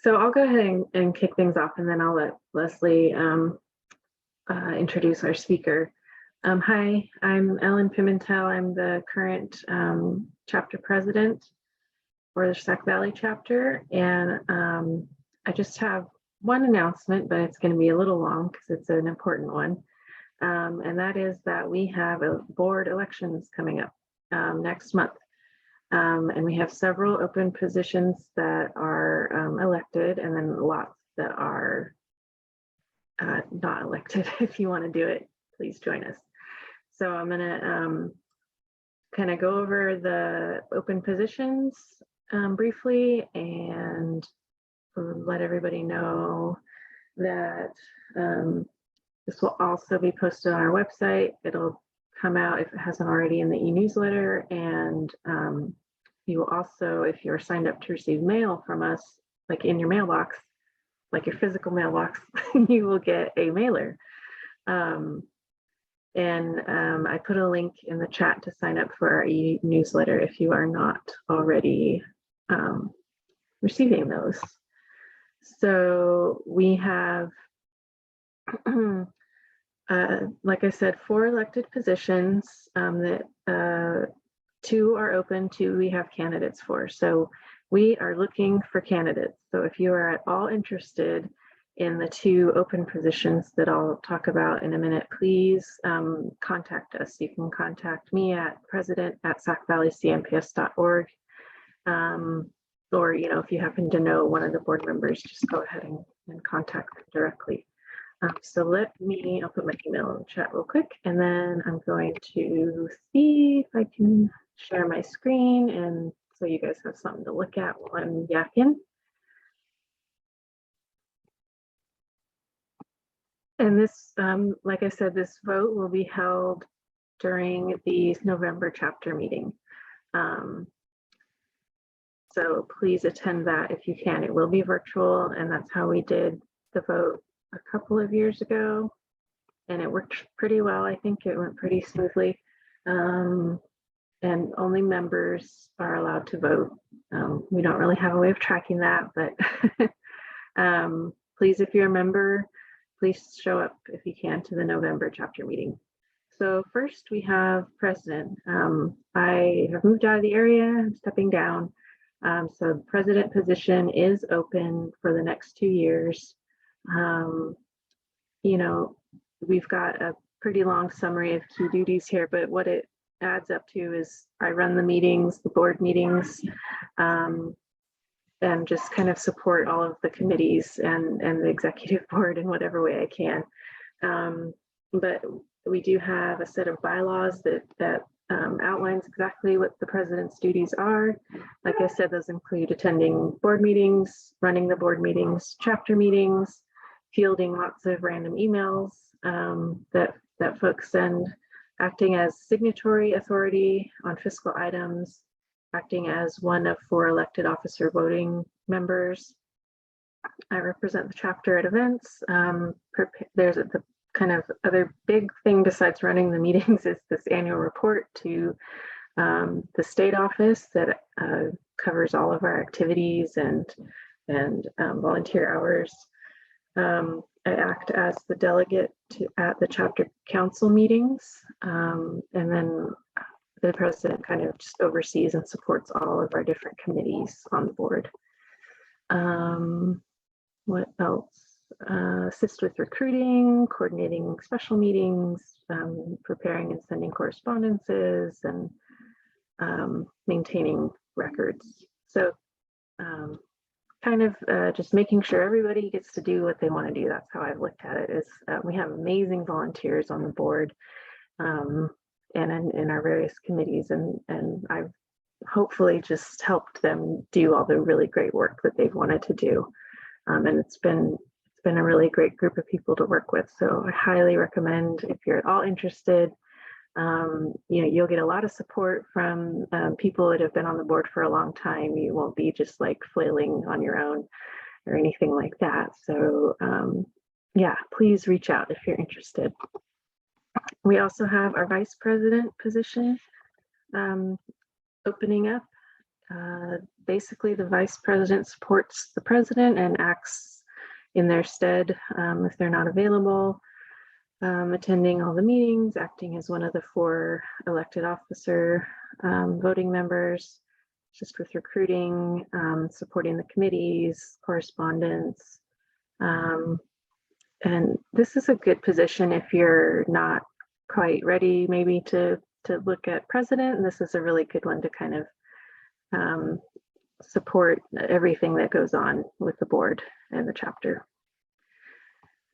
So I'll go ahead and kick things off, and then I'll let Leslie introduce our speaker. Hi, I'm Ellen Pimentel. I'm the current chapter president for the SacValley chapter, and I just have one announcement, but it's going to be a little long because it's an important one, and that is that we have a board elections coming up next month. And we have several open positions that are elected, and then lots that are not elected. If you want to do it, please join us. So I'm going to kind of go over the open positions briefly and let everybody know that this will also be posted on our website. It'll come out if it hasn't already in the e-newsletter, and you will also, if you're signed up to receive mail from us, like in your mailbox, like your physical mailbox, you will get a mailer. I put a link in the chat to sign up for our e-newsletter if you are not already receiving those. So we have, like I said, 4 elected positions that 2 are open, 2 we have candidates for. So we are looking for candidates. So if you are at all interested in the 2 open positions that I'll talk about in a minute, please contact us. You can contact me at president@sacvalleycnps.org. Or, if you happen to know one of the board members, just go ahead and contact them directly. So I'll put my email in the chat real quick, and then I'm going to see if I can share my screen, and so you guys have something to look at while I'm yakking. And this, like I said, this vote will be held during the November chapter meeting. So please attend that if you can. It will be virtual, and that's how we did the vote a couple of years ago, and it worked pretty well. I think it went pretty smoothly, and only members are allowed to vote. We don't really have a way of tracking that, but please, if you're a member, please show up if you can to the November chapter meeting. So first we have president. I have moved out of the area, I'm stepping down. So the president position is open for the next 2 years. We've got a pretty long summary of key duties here, but what it adds up to is I run the meetings, the board meetings, and just kind of support all of the committees and the executive board in whatever way I can. But we do have a set of bylaws that outlines exactly what the president's duties are. Like I said, those include attending board meetings, running the board meetings, chapter meetings, fielding lots of random emails that folks send, acting as signatory authority on fiscal items, acting as one of 4 elected officer voting members. I represent the chapter at events. There's the kind of other big thing besides running the meetings is this annual report to the state office that covers all of our activities and volunteer hours. I act as the delegate at the chapter council meetings, and then the president kind of just oversees and supports all of our different committees on the board. What else? Assist with recruiting, coordinating special meetings, preparing and sending correspondences, and maintaining records. So kind of just making sure everybody gets to do what they want to do. That's how I've looked at it. Is we have amazing volunteers on the board and in our various committees, and I've hopefully just helped them do all the really great work that they've wanted to do. And it's been a really great group of people to work with. So I highly recommend, if you're at all interested, you'll get a lot of support from people that have been on the board for a long time. You won't be just like flailing on your own or anything like that. So yeah, please reach out if you're interested. We also have our vice president position opening up. basically the vice president supports the president and acts in their stead if they're not available, attending all the meetings, acting as one of the 4 elected officer voting members, just with recruiting, supporting the committees, correspondence. And this is a good position if you're not quite ready maybe to look at president, and this is a really good one to kind of support everything that goes on with the board and the chapter.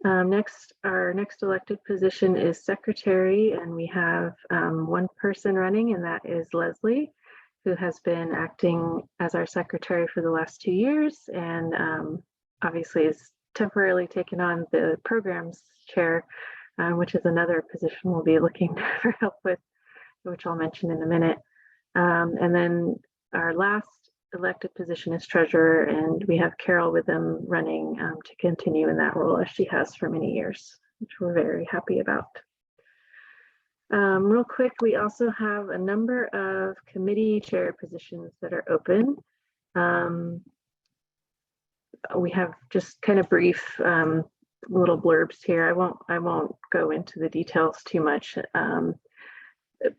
Next, our next elected position is secretary, and we have 1 person running, and that is Leslie, who has been acting as our secretary for the last 2 years, and obviously is temporarily taken on the programs chair, which is another position we'll be looking for help with, which I'll mention in a minute. And then our last elected position is treasurer, and we have Carol with them running to continue in that role as she has for many years, which we're very happy about. Real quick, we also have a number of committee chair positions that are open. We have just kind of brief little blurbs here. I won't go into the details too much.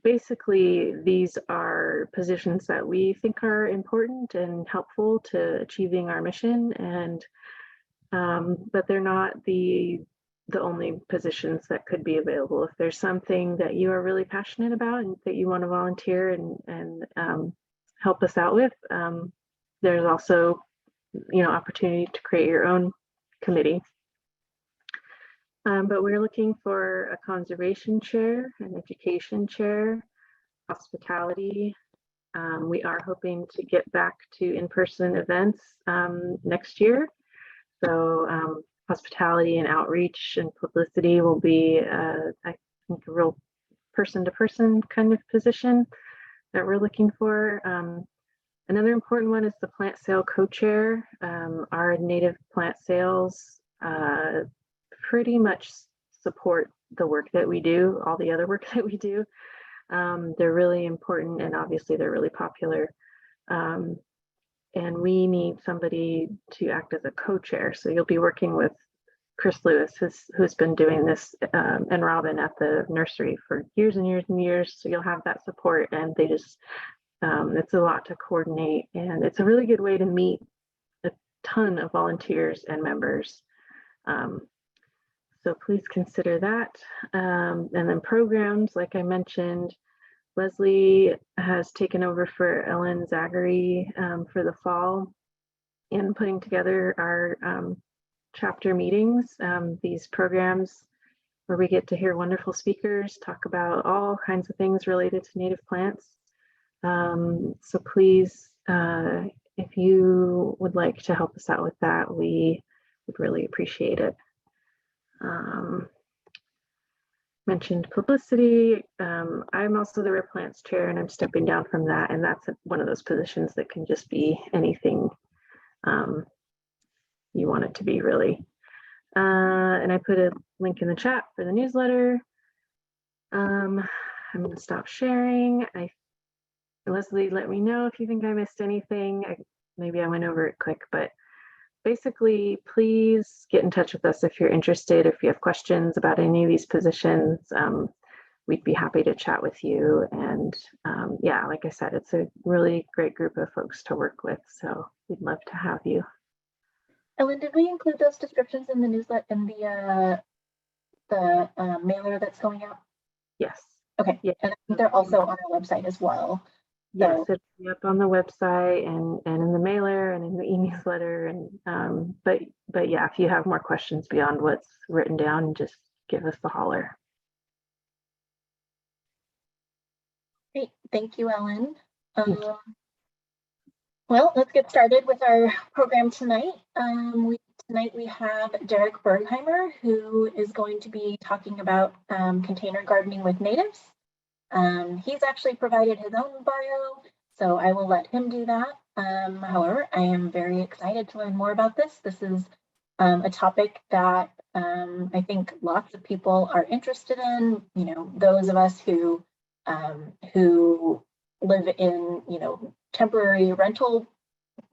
Basically, these are positions that we think are important and helpful to achieving our mission, and but they're not the only positions that could be available. If there's something that you are really passionate about and that you want to volunteer and help us out with, there's also, you know, opportunity to create your own committee. But we're looking for a conservation chair, an education chair, hospitality. We are hoping to get back to in-person events next year. So hospitality and outreach and publicity will be, I think, a real person-to-person kind of position that we're looking for. Another important one is the plant sale co-chair. Our native plant sales pretty much support the work that we do, all the other work that we do. They're really important, and obviously they're really popular. And we need somebody to act as a co-chair. So you'll be working with Chris Lewis, who's been doing this, and Robin at the nursery for years and years and years. So you'll have that support, and they just, it's a lot to coordinate, and it's a really good way to meet a ton of volunteers and members. So please consider that. And then programs, like I mentioned, Leslie has taken over for Ellen Zachary for the fall in putting together our chapter meetings, these programs where we get to hear wonderful speakers talk about all kinds of things related to native plants. So please, if you would like to help us out with that, we would really appreciate it. Mentioned publicity. I'm also the Rare Plants chair, and I'm stepping down from that, and that's one of those positions that can just be anything you want it to be, really. And I put a link in the chat for the newsletter. I'm going to stop sharing. Leslie, let me know if you think I missed anything. Maybe I went over it quick, but basically, please get in touch with us if you're interested, if you have questions about any of these positions. We'd be happy to chat with you. And yeah, like I said, it's a really great group of folks to work with. So we'd love to have you. Ellen, did we include those descriptions in the newsletter, in the mailer that's going out? Yes. Okay. Yeah. And I think they're also on our website as well. Yes, it'll be up on the website and in the mailer and in the e-newsletter. And but yeah, if you have more questions beyond what's written down, just give us the holler. Great, thank you, Ellen. Well, let's get started with our program tonight. Tonight we have Derek Bergheimer, who is going to be talking about container gardening with natives. He's actually provided his own bio, so I will let him do that. However, I am very excited to learn more about this. This is a topic that I think lots of people are interested in. You know, those of us who live in, temporary rental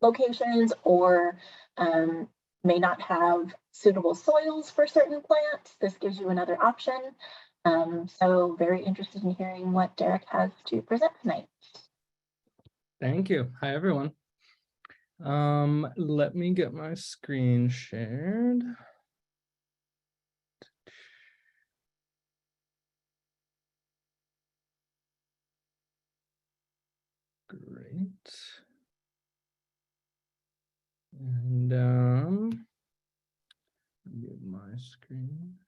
locations or may not have suitable soils for certain plants. This gives you another option. So very interested in hearing what Derek has to present tonight. Thank you. Hi, everyone. Let me get my screen shared. Great. And get my screen.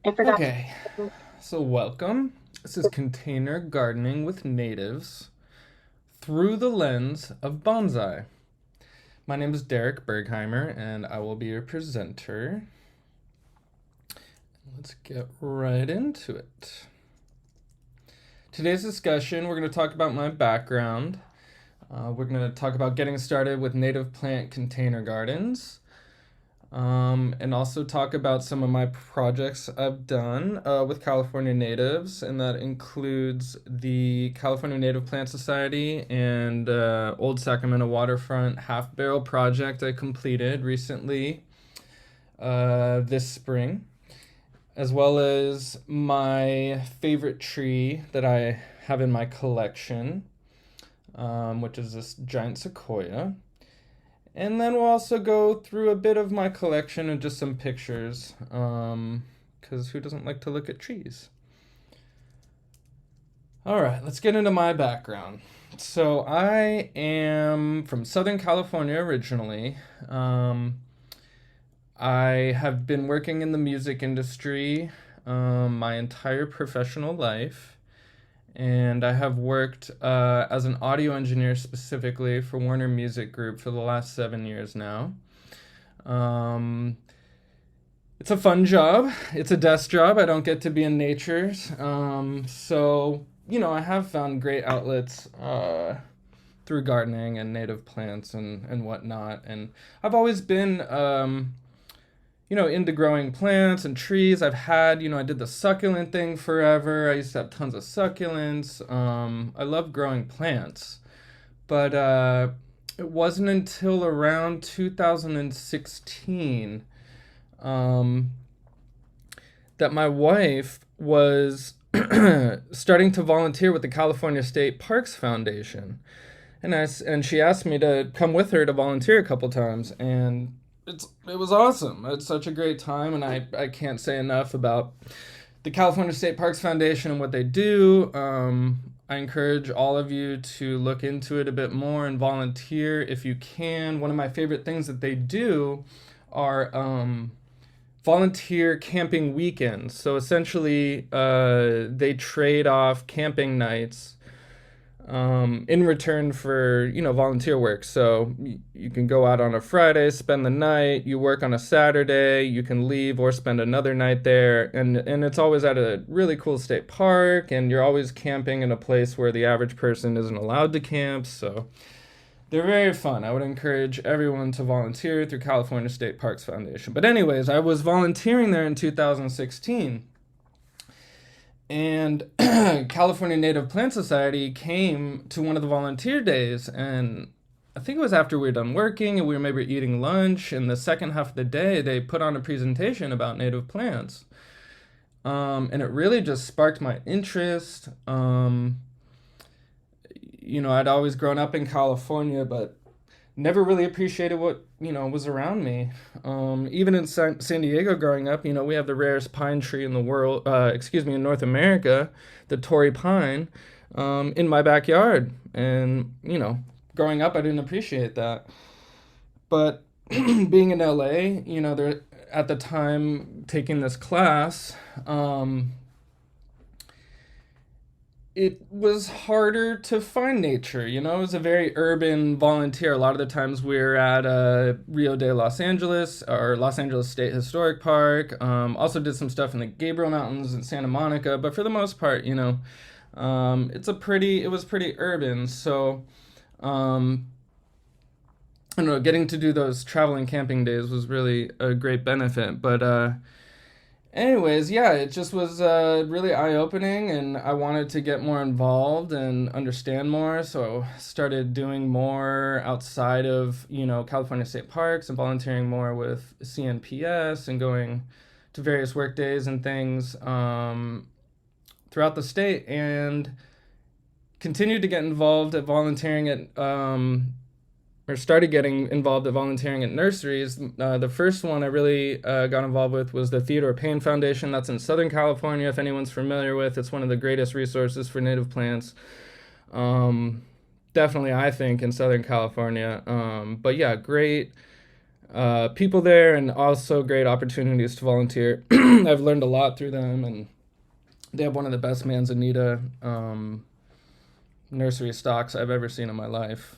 Okay, so welcome. This is Container Gardening with Natives through the lens of bonsai. My name is Derek Bergheimer, and I will be your presenter. Let's get right into it. Today's discussion, we're going to talk about my background. We're going to talk about getting started with native plant container gardens. And also talk about some of my projects I've done with California natives, and that includes the California Native Plant Society and Old Sacramento Waterfront half barrel project I completed recently this spring, as well as my favorite tree that I have in my collection, which is this giant sequoia. And then we'll also go through a bit of my collection and just some pictures, because who doesn't like to look at trees? All right, let's get into my background. So I am from Southern California originally. I have been working in the music industry my entire professional life. And I have worked as an audio engineer specifically for Warner Music Group for the last 7 years now. It's a fun job. It's a desk job. I don't get to be in nature. So, you know, I have found great outlets through gardening and native plants and whatnot. And I've always been into growing plants and trees. I've had, I did the succulent thing forever. I used to have tons of succulents. I love growing plants. But it wasn't until around 2016 that my wife was starting to volunteer with the California State Parks Foundation. And she asked me to come with her to volunteer a couple times, and it was awesome. It's such a great time, and I can't say enough about the California State Parks Foundation and what they do. I encourage all of you to look into it a bit more and volunteer if you can. One of my favorite things that they do are volunteer camping weekends. So essentially, they trade off camping nights in return for, volunteer work. So you can go out on a Friday, spend the night, you work on a Saturday, you can leave or spend another night there. And it's always at a really cool state park, and you're always camping in a place where the average person isn't allowed to camp. So they're very fun. I would encourage everyone to volunteer through California State Parks Foundation. But anyways, I was volunteering there in 2016. And California Native Plant Society came to one of the volunteer days, and I think it was after we were done working and we were maybe eating lunch, and the second half of the day they put on a presentation about native plants. And it really just sparked my interest. I'd always grown up in California, but never really appreciated what, was around me. Even in San Diego growing up, we have the rarest pine tree in the world, in North America, the Torrey pine, in my backyard. And, growing up, I didn't appreciate that. But being in LA, there at the time taking this class, it was harder to find nature. It was a very urban volunteer. A lot of the times we were at Rio de Los Angeles or Los Angeles State Historic Park. Also did some stuff in the Gabriel Mountains in Santa Monica, but for the most part, It was pretty urban, so I don't know, getting to do those traveling camping days was really a great benefit. But anyways, yeah, it just was really eye-opening, and I wanted to get more involved and understand more, so started doing more outside of, California state parks and volunteering more with CNPS and going to various work days and things throughout the state, and continued to get involved at volunteering at or started getting involved at volunteering at nurseries. The first one I really got involved with was the Theodore Payne Foundation. That's in Southern California, if anyone's familiar with. It's one of the greatest resources for native plants. Definitely, I think, in Southern California. But yeah, great people there, and also great opportunities to volunteer. I've learned a lot through them, and they have one of the best manzanita nursery stocks I've ever seen in my life.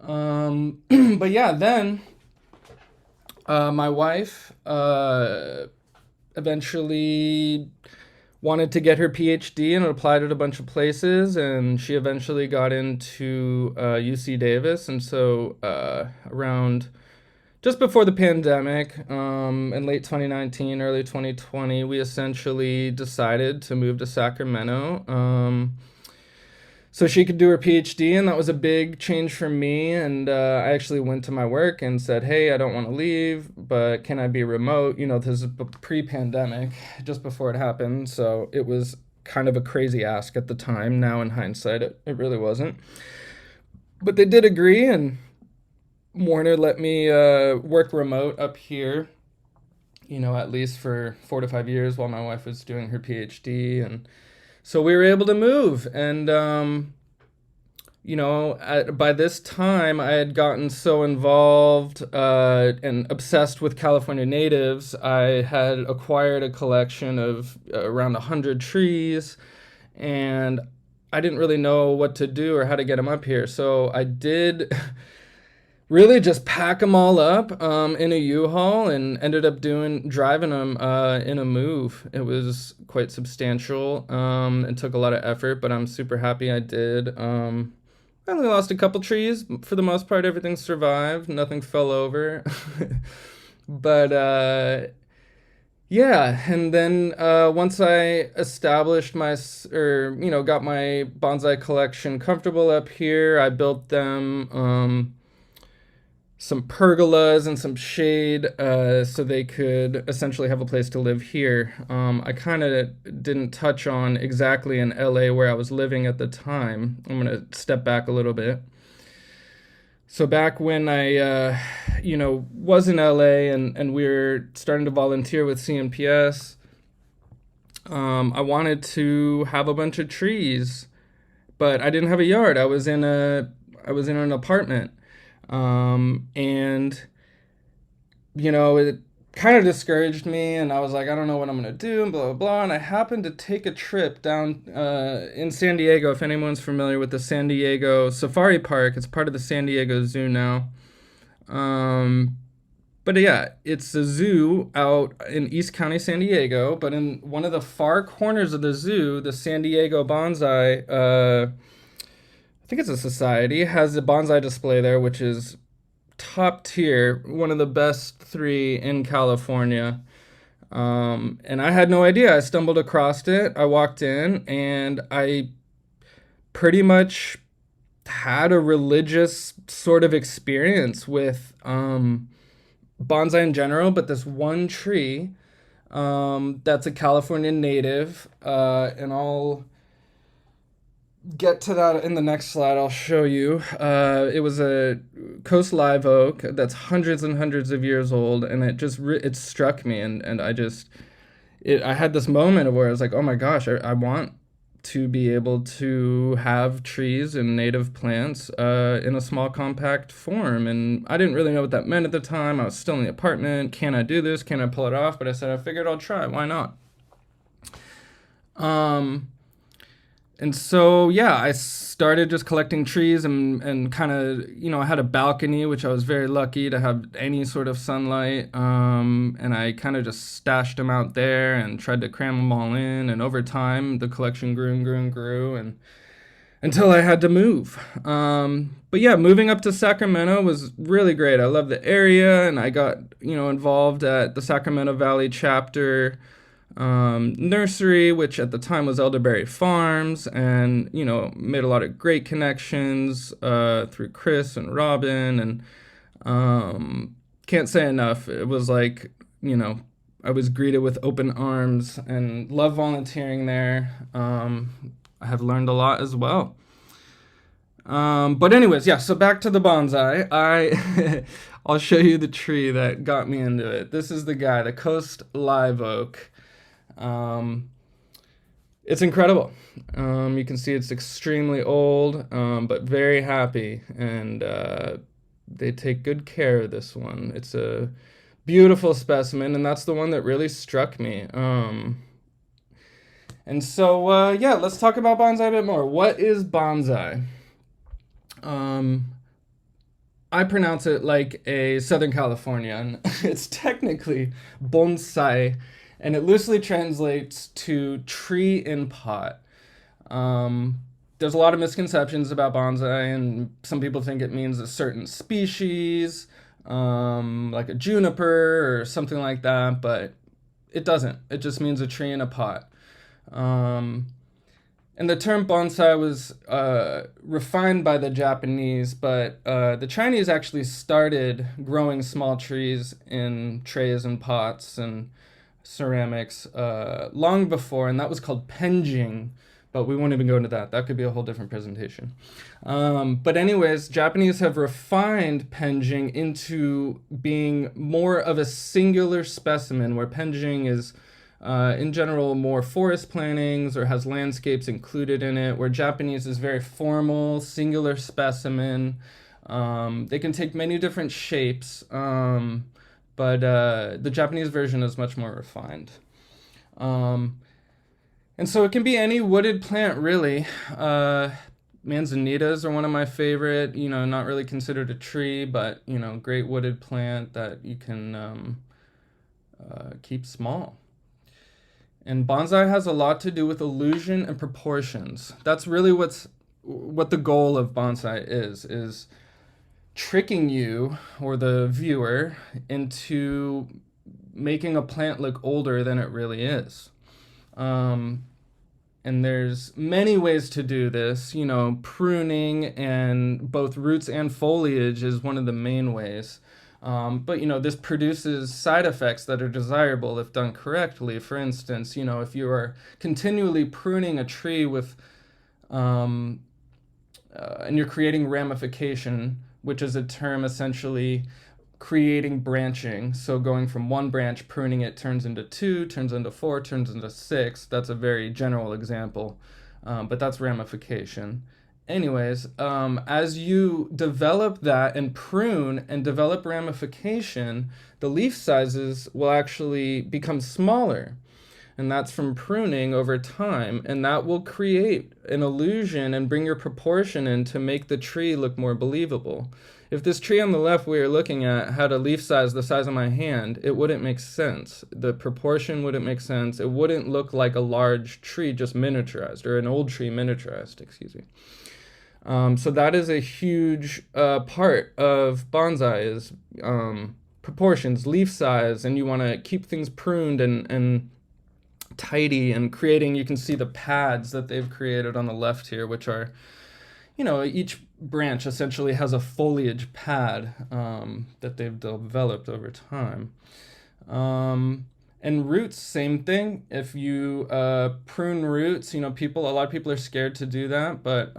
But yeah, then my wife eventually wanted to get her PhD and applied at a bunch of places, and she eventually got into UC Davis. And so around just before the pandemic, in late 2019, early 2020, we essentially decided to move to Sacramento so she could do her PhD, and that was a big change for me. And I actually went to my work and said, hey, I don't want to leave, but can I be remote? This is pre-pandemic, just before it happened, so it was kind of a crazy ask at the time. Now in hindsight, it really wasn't. But they did agree, and Warner let me work remote up here, at least for 4 to 5 years while my wife was doing her PhD. And so we were able to move. And, by this time, I had gotten so involved and obsessed with California natives. I had acquired a collection of around 100 trees, and I didn't really know what to do or how to get them up here. So I did really just pack them all up in a U-Haul, and ended up driving them in a move. It was quite substantial and took a lot of effort, but I'm super happy I did. I only lost a couple trees. For the most part, everything survived. Nothing fell over. But yeah, and then once I established got my bonsai collection comfortable up here, I built them some pergolas and some shade so they could essentially have a place to live here. I kind of didn't touch on exactly in LA where I was living at the time. I'm going to step back a little bit. So back when I, was in LA and we were starting to volunteer with CNPS, I wanted to have a bunch of trees, but I didn't have a yard. I was in an apartment. And it kind of discouraged me, and I was like, I don't know what I'm going to do, and blah, blah, blah. And I happened to take a trip down, in San Diego, if anyone's familiar with the San Diego Safari Park. It's part of the San Diego Zoo now. But yeah, it's a zoo out in East County, San Diego, but in one of the far corners of the zoo, the San Diego Bonsai, I think it's a society, has a bonsai display there, which is top tier, one of the best 3 in California. And I had no idea. I stumbled across it. I walked in, and I pretty much had a religious sort of experience with bonsai in general, but this one tree that's a California native, and I'll get to that in the next slide. I'll show you. It was a coast live oak that's hundreds and hundreds of years old, and it struck me, and I had this moment where I was like, oh my gosh, I want to be able to have trees and native plants in a small compact form. And I didn't really know what that meant at the time. I was still in the apartment. Can I do this? Can I pull it off? But I said, I figured I'll try. Why not? And so, yeah, I started just collecting trees and kind of, I had a balcony, which I was very lucky to have any sort of sunlight. And I kind of just stashed them out there and tried to cram them all in. And over time, the collection grew and grew and grew, and until I had to move. But yeah, moving up to Sacramento was really great. I love the area, and I got, involved at the Sacramento Valley chapter nursery, which at the time was Elderberry Farms, and made a lot of great connections through Chris and Robin, and can't say enough. It was like, I was greeted with open arms and love volunteering there. I have learned a lot as well. But anyways, yeah, so back to the bonsai. I'll show you the tree that got me into it. This is the guy, the Coast Live Oak. It's incredible. You can see it's extremely old, but very happy, and they take good care of this one. It's a beautiful specimen, and that's the one that really struck me. And so, yeah, let's talk about bonsai a bit more. What is bonsai? I pronounce it like a Southern Californian. It's technically bonsai, and it loosely translates to tree in pot. There's a lot of misconceptions about bonsai, and some people think it means a certain species, like a juniper or something like that, but it doesn't. It just means a tree in a pot. And the term bonsai was refined by the Japanese, but the Chinese actually started growing small trees in trays and pots and ceramics long before, and that was called penjing, but we won't even go into that. That could be a whole different presentation. But anyways, Japanese have refined penjing into being more of a singular specimen, where penjing is in general more forest plantings or has landscapes included in it, where Japanese is very formal, singular specimen. They can take many different shapes, but the Japanese version is much more refined. And so it can be any wooded plant, really. Manzanitas are one of my favorite, not really considered a tree, but, great wooded plant that you can keep small. And bonsai has a lot to do with illusion and proportions. That's really what the goal of bonsai is tricking you or the viewer into making a plant look older than it really is. And there's many ways to do this. Pruning and both roots and foliage is one of the main ways. But this produces side effects that are desirable if done correctly. For instance, if you are continually pruning a tree with, and you're creating ramification, which is a term essentially creating branching. So going from one branch, pruning it turns into 2, turns into 4, turns into 6. That's a very general example, but that's ramification. Anyways, as you develop that and prune and develop ramification, the leaf sizes will actually become smaller. And that's from pruning over time. And that will create an illusion and bring your proportion in to make the tree look more believable. If this tree on the left we are looking at had a leaf size the size of my hand, it wouldn't make sense. The proportion wouldn't make sense. It wouldn't look like a large tree just miniaturized, or an old tree miniaturized, excuse me. So that is a huge part of bonsai is proportions, leaf size, and you want to keep things pruned and tidy and creating. You can see the pads that they've created on the left here, which are, each branch essentially has a foliage pad that they've developed over time. And roots, same thing. If you prune roots, a lot of people are scared to do that, but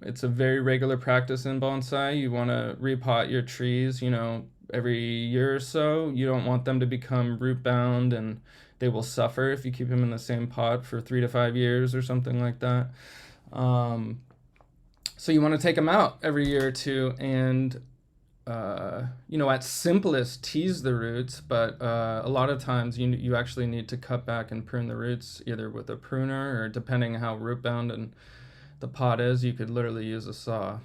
it's a very regular practice in bonsai. You want to repot your trees, every year or so. You don't want them to become root bound, and they will suffer if you keep them in the same pot for 3 to 5 years or something like that. So you want to take them out every year or two and at simplest tease the roots, but a lot of times you actually need to cut back and prune the roots either with a pruner or, depending how root bound and the pot is, you could literally use a saw.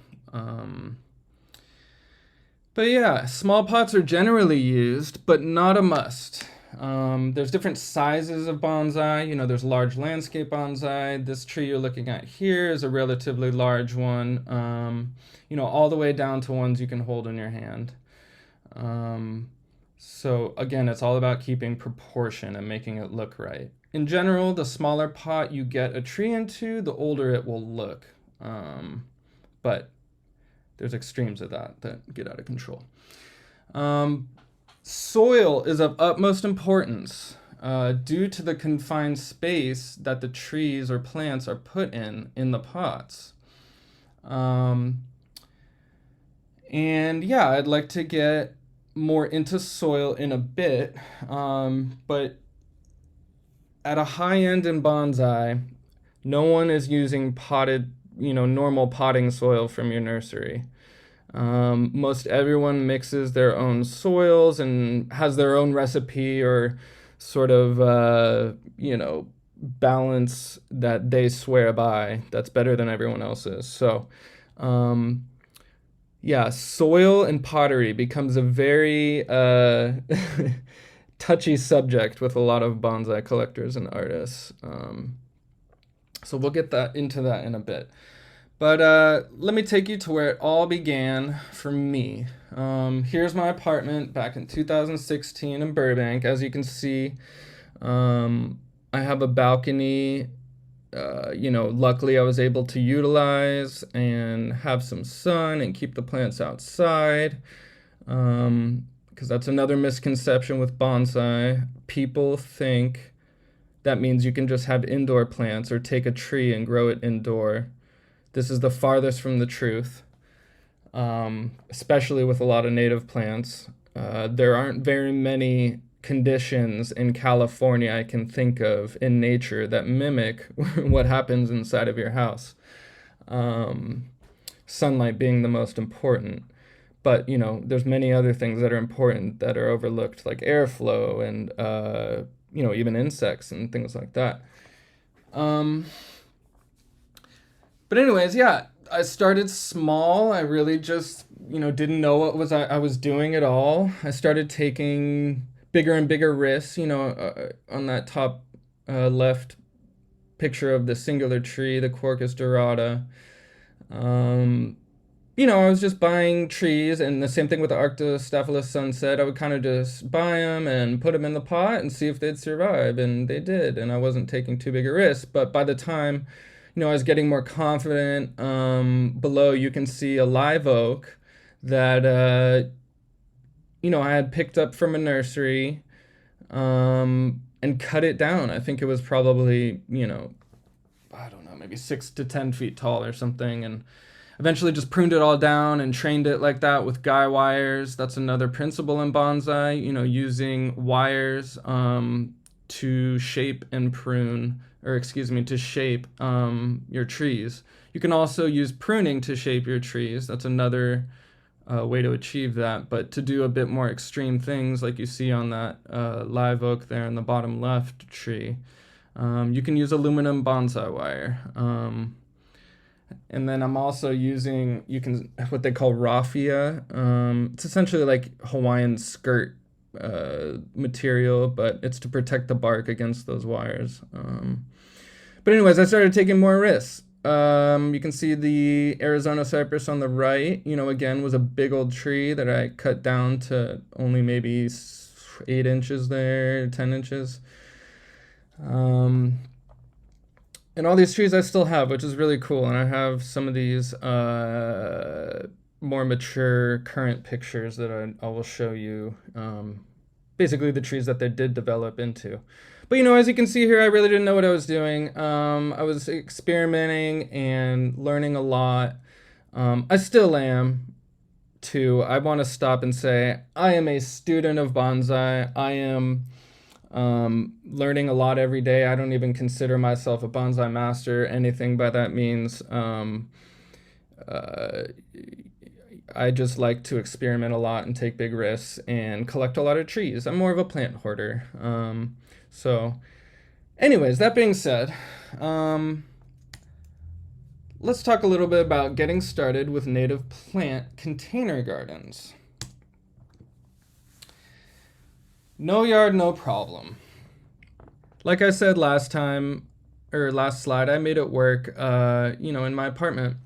But yeah, small pots are generally used, but not a must. There's different sizes of bonsai. There's large landscape bonsai. This tree you're looking at here is a relatively large one, all the way down to ones you can hold in your hand. So again, it's all about keeping proportion and making it look right. In general, the smaller pot you get a tree into, the older it will look. But there's extremes of that get out of control. Soil is of utmost importance due to the confined space that the trees or plants are put in the pots. And yeah, I'd like to get more into soil in a bit, but at a high end in bonsai, no one is using potted, normal potting soil from your nursery. Most everyone mixes their own soils and has their own recipe or sort of, balance that they swear by that's better than everyone else's. So, yeah, soil and pottery becomes a very touchy subject with a lot of bonsai collectors and artists. So we'll get into that in a bit. But let me take you to where it all began for me. Here's my apartment back in 2016 in Burbank. As you can see, I have a balcony. Luckily I was able to utilize and have some sun and keep the plants outside. Because that's another misconception with bonsai. People think that means you can just have indoor plants or take a tree and grow it indoor. This is the farthest from the truth, especially with a lot of native plants. There aren't very many conditions in California I can think of in nature that mimic what happens inside of your house. Sunlight being the most important. But, there's many other things that are important that are overlooked, like airflow and, even insects and things like that. But anyways, yeah, I started small. I really just, didn't know what I was doing at all. I started taking bigger and bigger risks, on that top left picture of the singular tree, the Quercus dorata. I was just buying trees, and the same thing with the Arctostaphylos sunset. I would kind of just buy them and put them in the pot and see if they'd survive, and they did, and I wasn't taking too big a risk. But by the time I was getting more confident, below you can see a live oak that, I had picked up from a nursery, and cut it down. I think it was probably, I don't know, maybe 6 to 10 feet tall or something, and eventually just pruned it all down and trained it like that with guy wires. That's another principle in bonsai, using wires, to shape and prune, to shape your trees. You can also use pruning to shape your trees. That's another way to achieve that. But to do a bit more extreme things like you see on that live oak there in the bottom left tree, you can use aluminum bonsai wire. And then I'm also using, what they call raffia. It's essentially like Hawaiian skirt material, but it's to protect the bark against those wires. But anyways, I started taking more risks. You can see the Arizona cypress on the right, again, was a big old tree that I cut down to only maybe 8 inches there, 10 inches. And all these trees I still have, which is really cool. And I have some of these more mature current pictures that I will show you. Basically the trees that they did develop into. But as you can see here, I really didn't know what I was doing. I was experimenting and learning a lot. I still am, too. I want to stop and say, I am a student of bonsai. I am learning a lot every day. I don't even consider myself a bonsai master, anything by that means. I just like to experiment a lot and take big risks and collect a lot of trees. I'm more of a plant hoarder. So anyways, that being said, let's talk a little bit about getting started with native plant container gardens. No yard, no problem. Like I said last time, or last slide, I made it work, in my apartment.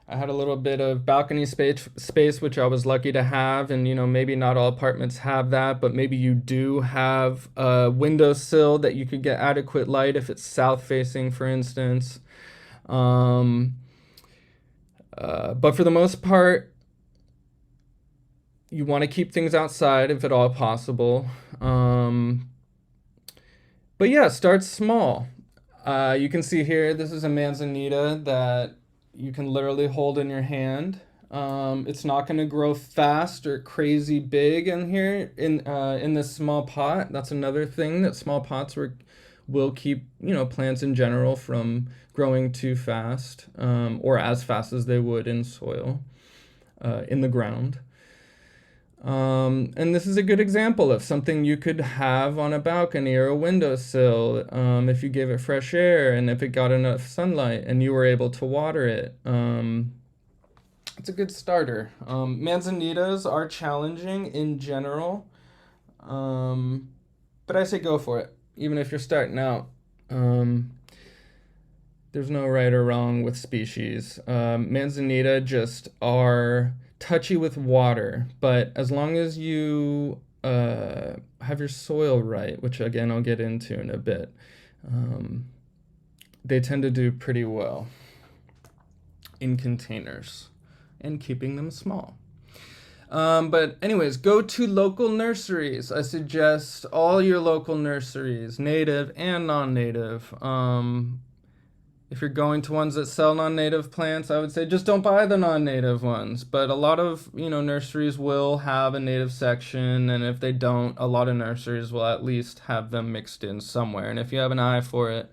I had a little bit of balcony space, which I was lucky to have. And, maybe not all apartments have that, but maybe you do have a windowsill that you could get adequate light if it's south facing, for instance. But for the most part, you want to keep things outside if at all possible. But yeah, start small. You can see here, this is a manzanita that you can literally hold in your hand. It's not going to grow fast or crazy big in here in this small pot. That's another thing, that small pots will keep plants in general from growing too fast, or as fast as they would in soil, in the ground. And this is a good example of something you could have on a balcony or a windowsill, if you gave it fresh air and if it got enough sunlight and you were able to water it. It's a good starter. Manzanitas are challenging in general, but I say go for it, even if you're starting out. There's no right or wrong with species. Manzanita just are touchy with water, but as long as you have your soil right, which again I'll get into in a bit, they tend to do pretty well in containers and keeping them small. But anyways, go to local nurseries. I suggest all your local nurseries, native and non-native. If you're going to ones that sell non-native plants, I would say just don't buy the non-native ones. But a lot of, nurseries will have a native section, and if they don't, a lot of nurseries will at least have them mixed in somewhere. And if you have an eye for it,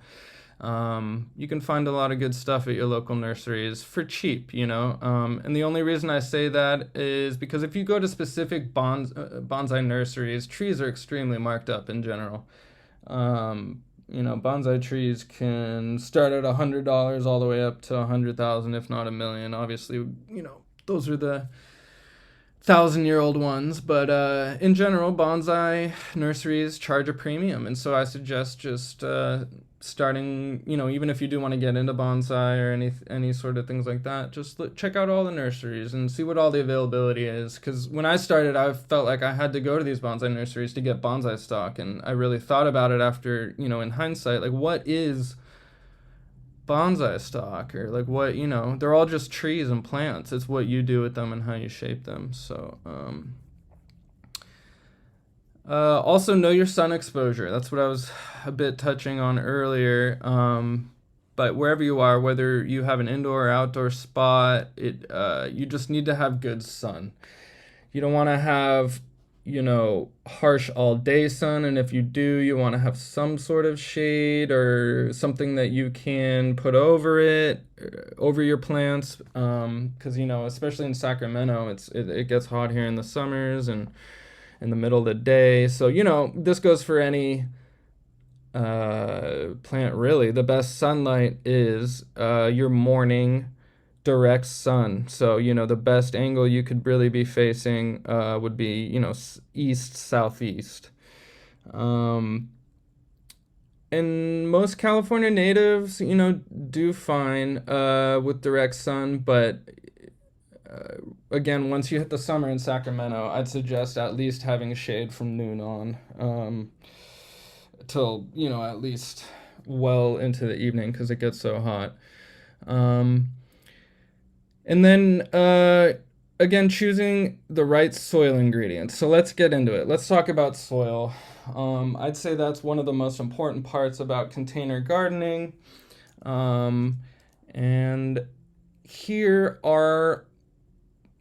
you can find a lot of good stuff at your local nurseries for cheap, And the only reason I say that is because if you go to specific bonsai nurseries, trees are extremely marked up in general. Bonsai trees can start at $100 all the way up to $100,000, if not $1 million. Obviously, those are the 1,000-year-old ones. But in general, bonsai nurseries charge a premium, and so I suggest just starting. Even if you do want to get into bonsai or any sort of things like that, just check out all the nurseries and see what all the availability is. Because when I started, I felt like I had to go to these bonsai nurseries to get bonsai stock, and I really thought about it after, in hindsight, like what is bonsai stock, or like what, they're all just trees and plants. It's what you do with them and how you shape them. So also know your sun exposure. That's what I was a bit touching on earlier. But wherever you are, whether you have an indoor or outdoor spot, you just need to have good sun. You don't want to have, harsh all day sun. And if you do, you want to have some sort of shade or something that you can put over it, over your plants. Because, especially in Sacramento, it gets hot here in the summers and in the middle of the day. So, this goes for any plant, really. The best sunlight is your morning direct sun. So, the best angle you could really be facing would be, east, southeast. And most California natives, do fine with direct sun, but again, once you hit the summer in Sacramento, I'd suggest at least having shade from noon on till, at least well into the evening, because it gets so hot. And then, again, choosing the right soil ingredients. So let's get into it. Let's talk about soil. I'd say that's one of the most important parts about container gardening. And here are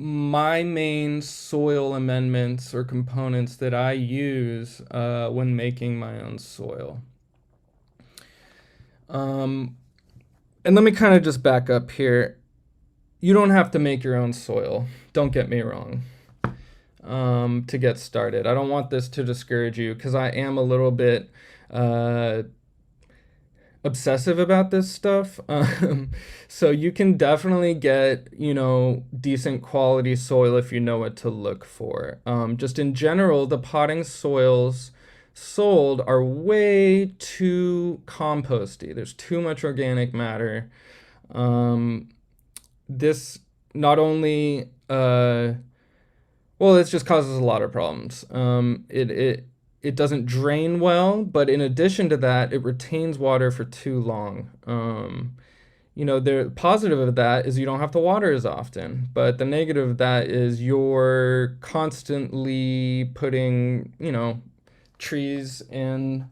my main soil amendments or components that I use when making my own soil. And let me kind of just back up here. you don't have to make your own soil. Don't get me wrong. To get started, I don't want this to discourage you because I am a little bit obsessive about this stuff. So you can definitely get, decent quality soil if you know what to look for. Just in general, the potting soils sold are way too composty. There's too much organic matter. This not only, it just causes a lot of problems. It doesn't drain well, but in addition to that, it retains water for too long. The positive of that is you don't have to water as often, but the negative of that is you're constantly putting, trees in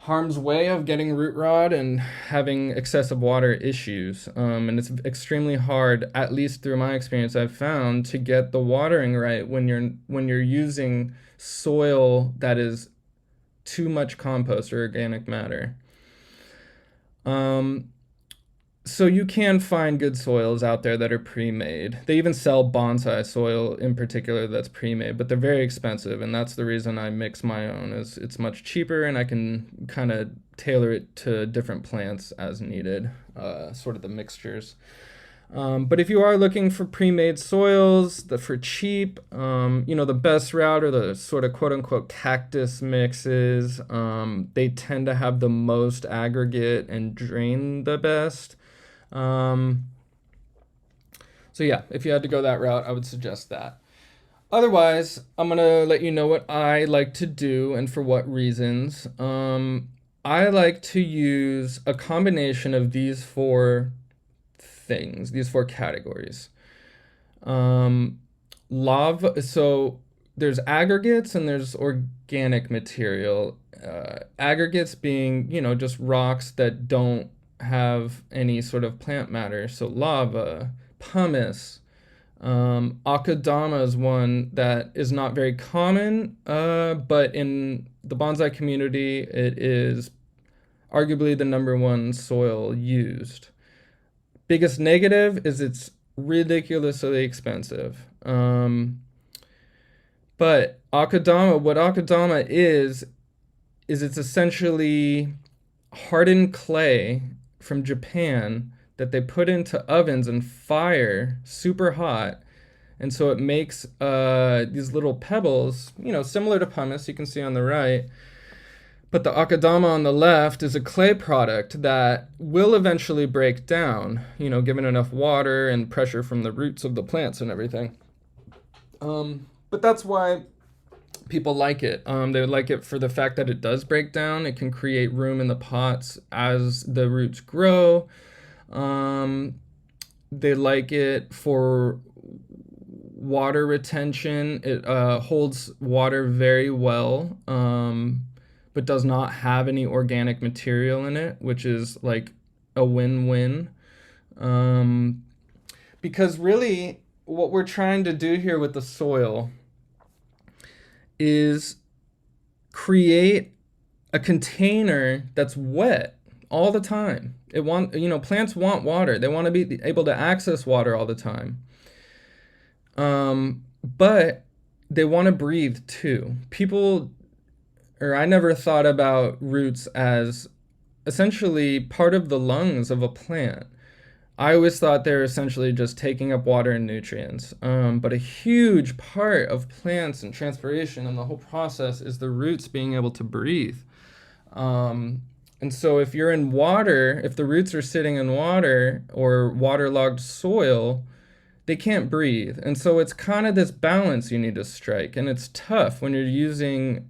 harm's way of getting root rot and having excessive water issues. And it's extremely hard, at least through my experience, I've found, to get the watering right when you're using soil that is too much compost or organic matter. So you can find good soils out there that are pre-made. They even sell bonsai soil in particular that's pre-made, but they're very expensive, and that's the reason I mix my own. Is it's much cheaper, and I can kind of tailor it to different plants as needed, sort of the mixtures. But if you are looking for pre-made soils for cheap, the best route are the sort of quote-unquote cactus mixes. They tend to have the most aggregate and drain the best. So yeah, if you had to go that route, I would suggest that. Otherwise, I'm going to let you know what I like to do and for what reasons. I like to use a combination of these four things, these four categories. So there's aggregates and there's organic material. Aggregates being, just rocks that don't have any sort of plant matter. So lava, pumice, akadama is one that is not very common, but in the bonsai community, it is arguably the number one soil used. Biggest negative is it's ridiculously expensive. But what akadama is it's essentially hardened clay from Japan that they put into ovens and fire super hot. And so it makes these little pebbles, similar to pumice, you can see on the right. But the akadama on the left is a clay product that will eventually break down, given enough water and pressure from the roots of the plants and everything. But that's why people like it. They like it for the fact that it does break down. It can create room in the pots as the roots grow. They like it for water retention. It holds water very well, but does not have any organic material in it, which is like a win-win. Because really, what we're trying to do here with the soil is create a container that's wet all the time. Plants want water. They want to be able to access water all the time. But they want to breathe too. I never thought about roots as essentially part of the lungs of a plant. I always thought they were essentially just taking up water and nutrients. But a huge part of plants and transpiration and the whole process is the roots being able to breathe. And so if you're in water, if the roots are sitting in water or waterlogged soil, they can't breathe. And so it's kind of this balance you need to strike. And it's tough when you're using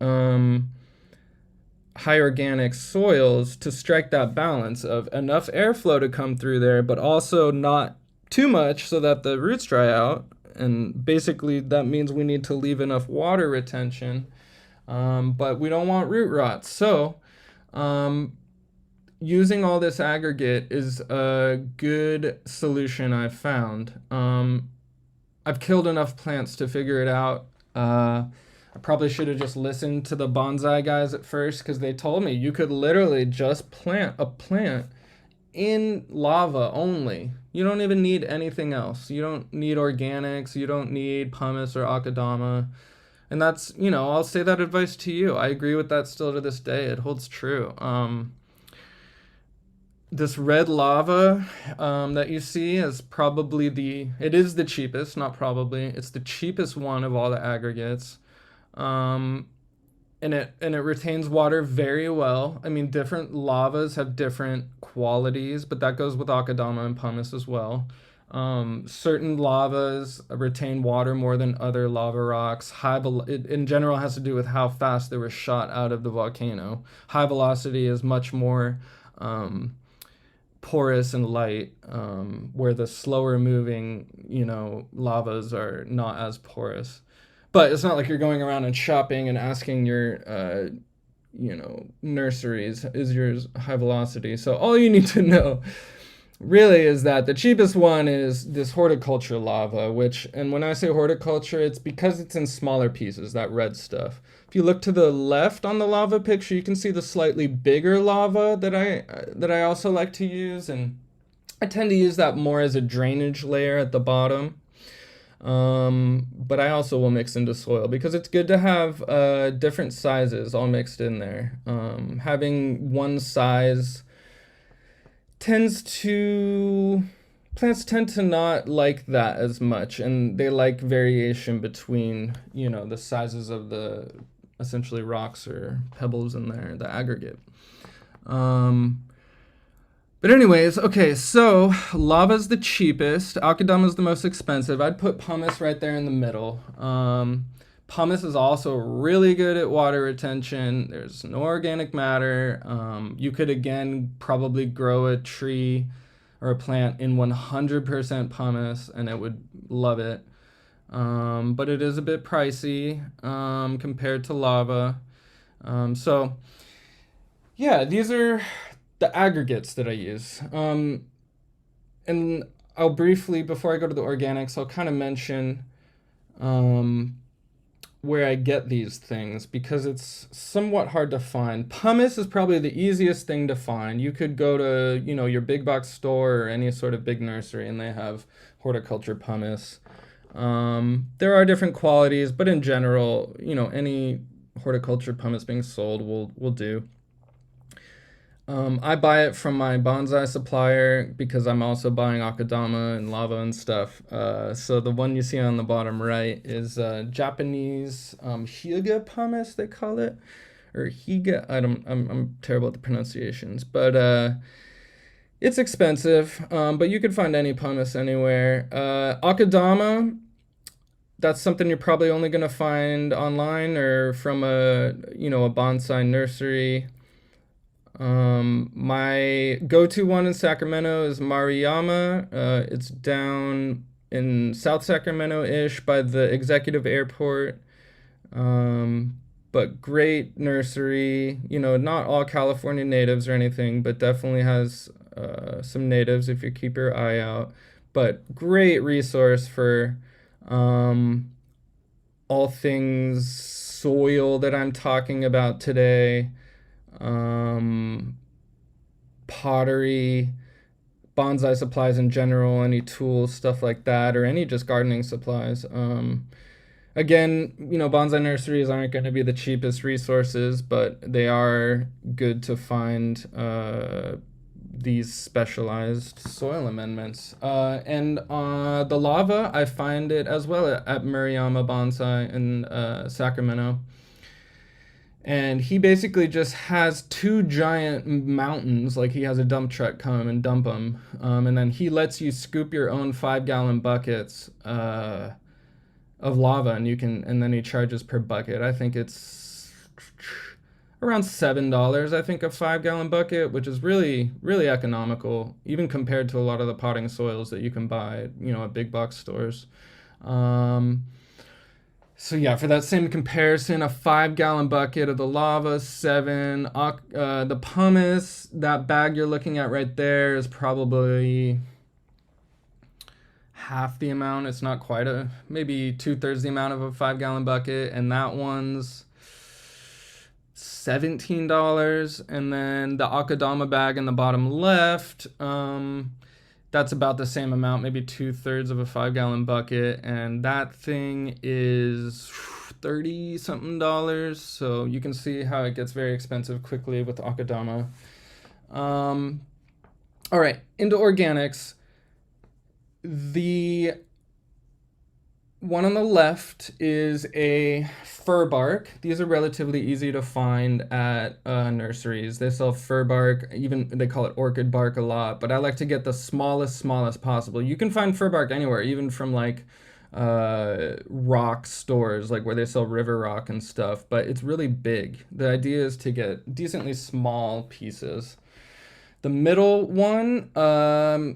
high organic soils to strike that balance of enough airflow to come through there, but also not too much so that the roots dry out. And basically that means we need to leave enough water retention, but we don't want root rot. So using all this aggregate is a good solution I've found. I've killed enough plants to figure it out. I probably should have just listened to the bonsai guys at first, because they told me you could literally just plant a plant in lava only. You don't even need anything else. You don't need organics. You don't need pumice or akadama. And that's, I'll say that advice to you. I agree with that still to this day. It holds true. This red lava that you see is probably it is the cheapest, not probably. It's the cheapest one of all the aggregates. And it retains water very well. I mean, different lavas have different qualities, but that goes with akadama and pumice as well. Certain lavas retain water more than other lava rocks. It in general has to do with how fast they were shot out of the volcano. High velocity is much more porous and light, where the slower moving, lavas are not as porous. But it's not like you're going around and shopping and asking your, nurseries, is yours high velocity? So all you need to know really is that the cheapest one is this horticulture lava, and when I say horticulture, it's because it's in smaller pieces, that red stuff. If you look to the left on the lava picture, you can see the slightly bigger lava that I also like to use, and I tend to use that more as a drainage layer at the bottom. But I also will mix into soil because it's good to have different sizes all mixed in there. Having one size plants tend to not like that as much, and they like variation between, the sizes of the essentially rocks or pebbles in there, the aggregate. But anyways, okay, so lava's the cheapest, akadama is the most expensive. I'd put pumice right there in the middle. Pumice is also really good at water retention. There's no organic matter. You could, again, probably grow a tree or a plant in 100% pumice, and it would love it. But it is a bit pricey compared to lava. So, yeah, these are the aggregates that I use. And I'll briefly, before I go to the organics, I'll kind of mention where I get these things because it's somewhat hard to find. Pumice is probably the easiest thing to find. You could go to, your big box store or any sort of big nursery and they have horticulture pumice. There are different qualities, but in general, any horticulture pumice being sold will do. I buy it from my bonsai supplier because I'm also buying akadama and lava and stuff. So the one you see on the bottom right is Japanese Higa pumice, they call it, or Higa. I'm terrible at the pronunciations, but it's expensive. But you could find any pumice anywhere. Akadama, that's something you're probably only gonna find online or from a bonsai nursery. My go-to one in Sacramento is Maruyama. It's down in South Sacramento-ish by the Executive Airport. But great nursery, not all California natives or anything, but definitely has some natives if you keep your eye out. But great resource for all things soil that I'm talking about today. Pottery, bonsai supplies in general, any tools, stuff like that, or any just gardening supplies. Again, bonsai nurseries aren't going to be the cheapest resources, but they are good to find these specialized soil amendments. And the lava, I find it as well at Maruyama Bonsai in Sacramento. And he basically just has two giant mountains, like he has a dump truck come and dump them. And then he lets you scoop your own 5-gallon buckets of lava, and then he charges per bucket. I think it's around $7, I think, a 5-gallon bucket, which is really, really economical, even compared to a lot of the potting soils that you can buy, at big box stores. So yeah, for that same comparison, a 5-gallon bucket of the lava, $7. The pumice, that bag you're looking at right there, is probably half the amount. It's not quite maybe 2/3 the amount of a 5-gallon bucket, and that one's $17. And then the Akadama bag in the bottom left, that's about the same amount, maybe 2/3 of a 5-gallon bucket. And that thing is 30 something dollars. So you can see how it gets very expensive quickly with Akadama. All right, into organics. The one on the left is a fir bark. These are relatively easy to find at nurseries. They sell fir bark, even they call it orchid bark a lot, but I like to get the smallest possible. You can find fir bark anywhere, even from like rock stores, like where they sell river rock and stuff, but it's really big. The idea is to get decently small pieces. The middle one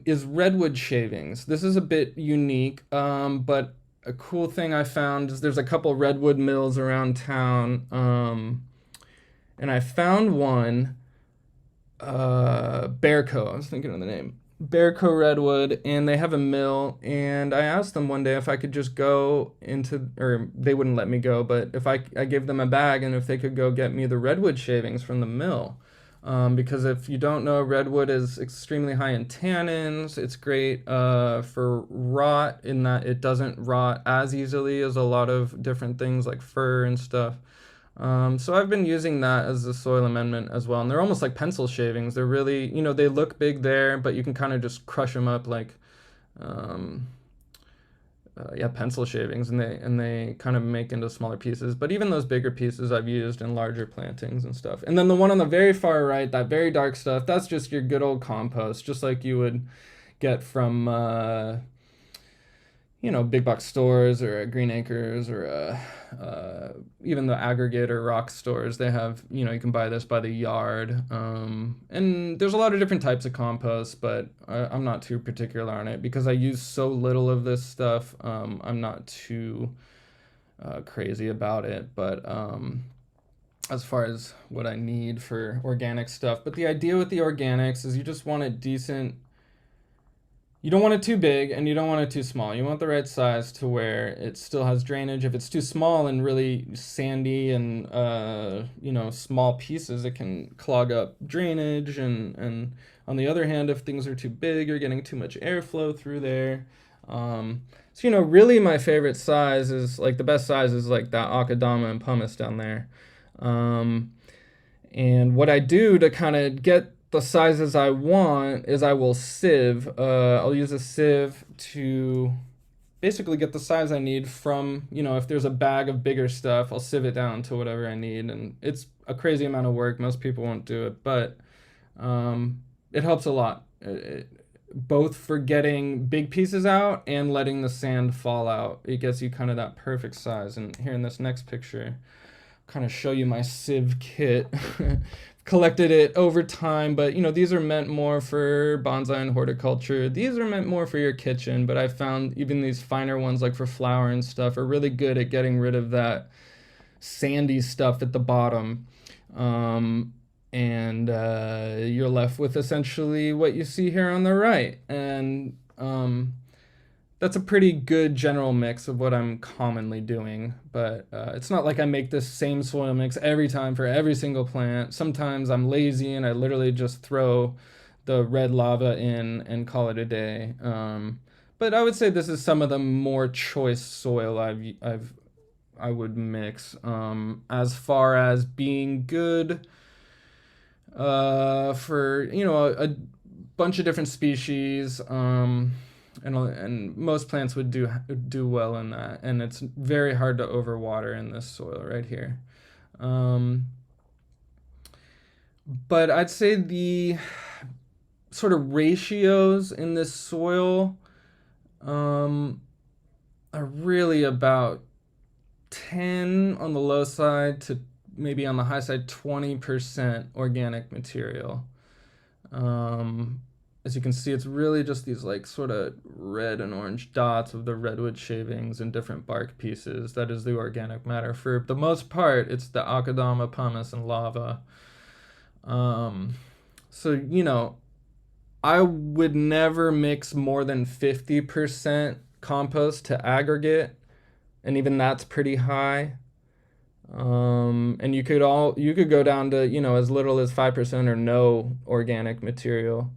is redwood shavings. This is a bit unique, but a cool thing I found is there's a couple redwood mills around town, and I found one, Bearco, I was thinking of the name, Bearco Redwood, and they have a mill, and I asked them one day if I could just go into, or they wouldn't let me go, but if I gave them a bag and if they could go get me the redwood shavings from the mill. Because if you don't know, redwood is extremely high in tannins. It's great for rot in that it doesn't rot as easily as a lot of different things like fir and stuff. So I've been using that as a soil amendment as well. And they're almost like pencil shavings. They're really, they look big there, but you can kind of just crush them up like, pencil shavings, and they kind of make into smaller pieces. But even those bigger pieces I've used in larger plantings and stuff. And then the one on the very far right, that very dark stuff, that's just your good old compost, just like you would get from big box stores or Green Acres or even the Aggregate or Rock stores. They have, you can buy this by the yard. And there's a lot of different types of compost, but I'm not too particular on it because I use so little of this stuff. I'm not too crazy about it, but as far as what I need for organic stuff. But the idea with the organics is you just want it decent. You don't want it too big and you don't want it too small. You want the right size to where it still has drainage. If it's too small and really sandy and, small pieces, it can clog up drainage. And on the other hand, if things are too big, you're getting too much airflow through there. Really my favorite size is like the best size is like that Akadama and pumice down there. And what I do to kind of get the sizes I want is I will sieve. I'll use a sieve to basically get the size I need from, if there's a bag of bigger stuff, I'll sieve it down to whatever I need. And it's a crazy amount of work. Most people won't do it, but it helps a lot, both for getting big pieces out and letting the sand fall out. It gets you kind of that perfect size. And here in this next picture, I'll kind of show you my sieve kit. Collected it over time, but these are meant more for bonsai and horticulture. These are meant more for your kitchen, but I found even these finer ones like for flower and stuff are really good at getting rid of that sandy stuff at the bottom. And you're left with essentially what you see here on the right. And that's a pretty good general mix of what I'm commonly doing, but it's not like I make this same soil mix every time for every single plant. Sometimes I'm lazy and I literally just throw the red lava in and call it a day. But I would say this is some of the more choice soil I would mix. As far as being good for a bunch of different species. And most plants would do well in that, and it's very hard to overwater in this soil right here. But I'd say the sort of ratios in this soil are really about 10 on the low side to maybe on the high side 20% organic material. As you can see, it's really just these like sort of red and orange dots of the redwood shavings and different bark pieces. That is the organic matter. For the most part, it's the Akadama, pumice, and lava. So, I would never mix more than 50% compost to aggregate, and even that's pretty high. And you could go down to, as little as 5% or no organic material.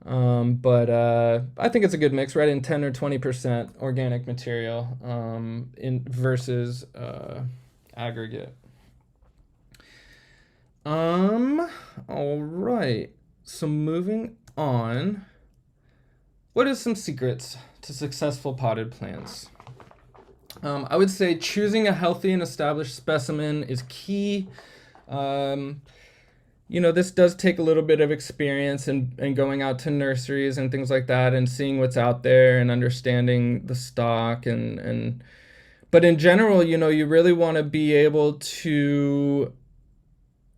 But I think it's a good mix, right? In 10 or 20% organic material in versus aggregate. All right. So moving on. What are some secrets to successful potted plants? I would say choosing a healthy and established specimen is key. This does take a little bit of experience and going out to nurseries and things like that and seeing what's out there and understanding the stock but in general, you really want to be able to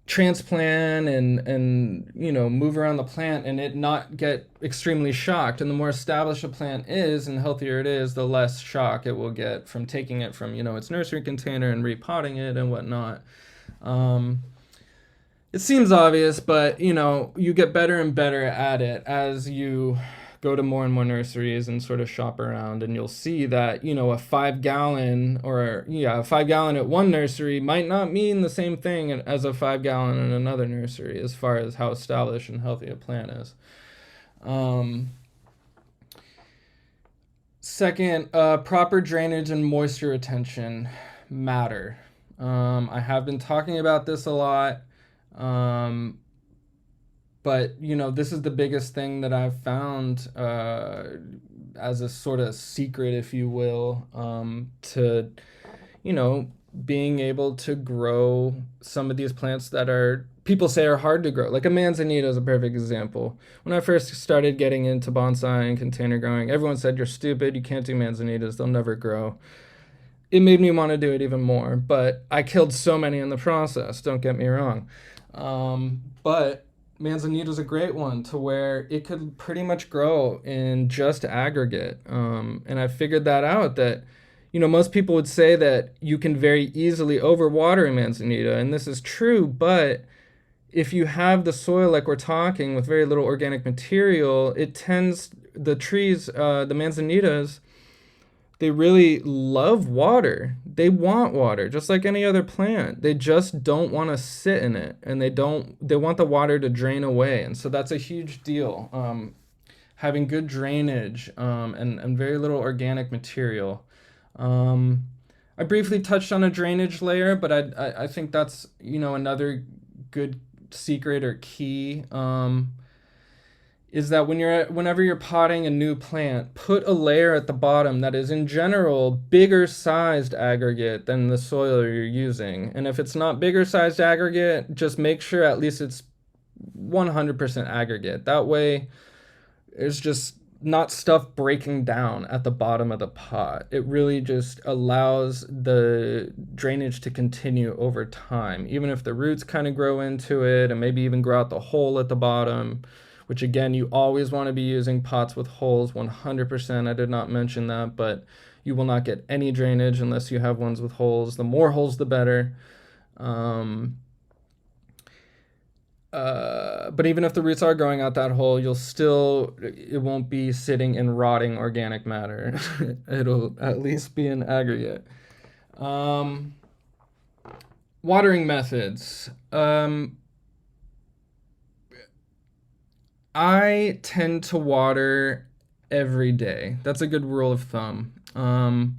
transplant and move around the plant and it not get extremely shocked. And the more established a plant is and healthier it is, the less shock it will get from taking it from its nursery container and repotting it and whatnot. It seems obvious, but you get better and better at it as you go to more and more nurseries and sort of shop around, and you'll see that a 5-gallon a 5-gallon at one nursery might not mean the same thing as a 5-gallon in another nursery as far as how established and healthy a plant is. Second, proper drainage and moisture retention matter. I have been talking about this a lot. But this is the biggest thing that I've found as a sort of secret, if you will, to being able to grow some of these plants that people say are hard to grow. Like a manzanita is a perfect example. When I first started getting into bonsai and container growing, everyone said, "You're stupid, you can't do manzanitas, they'll never grow." It made me want to do it even more, but I killed so many in the process, don't get me wrong. But manzanita is a great one to where it could pretty much grow in just aggregate. And I figured that out that, most people would say that you can very easily overwater a manzanita, and this is true, but if you have the soil like we're talking with very little organic material, the trees, the manzanitas, they really love water. They want water, just like any other plant. They just don't want to sit in it, and they want the water to drain away. And so that's a huge deal. Having good drainage and very little organic material. I briefly touched on a drainage layer, but I think that's, another good secret or key. Is that whenever you're potting a new plant, put a layer at the bottom that is in general bigger sized aggregate than the soil you're using. And if it's not bigger sized aggregate, just make sure at least it's 100% aggregate. That way it's just not stuff breaking down at the bottom of the pot. It really just allows the drainage to continue over time, even if the roots kind of grow into it and maybe even grow out the hole at the bottom. Which again, you always want to be using pots with holes 100%. I did not mention that, but you will not get any drainage unless you have ones with holes. The more holes, the better. But even if the roots are growing out that hole, it won't be sitting in rotting organic matter. It'll at least be an aggregate. Watering methods. I tend to water every day. That's a good rule of thumb. And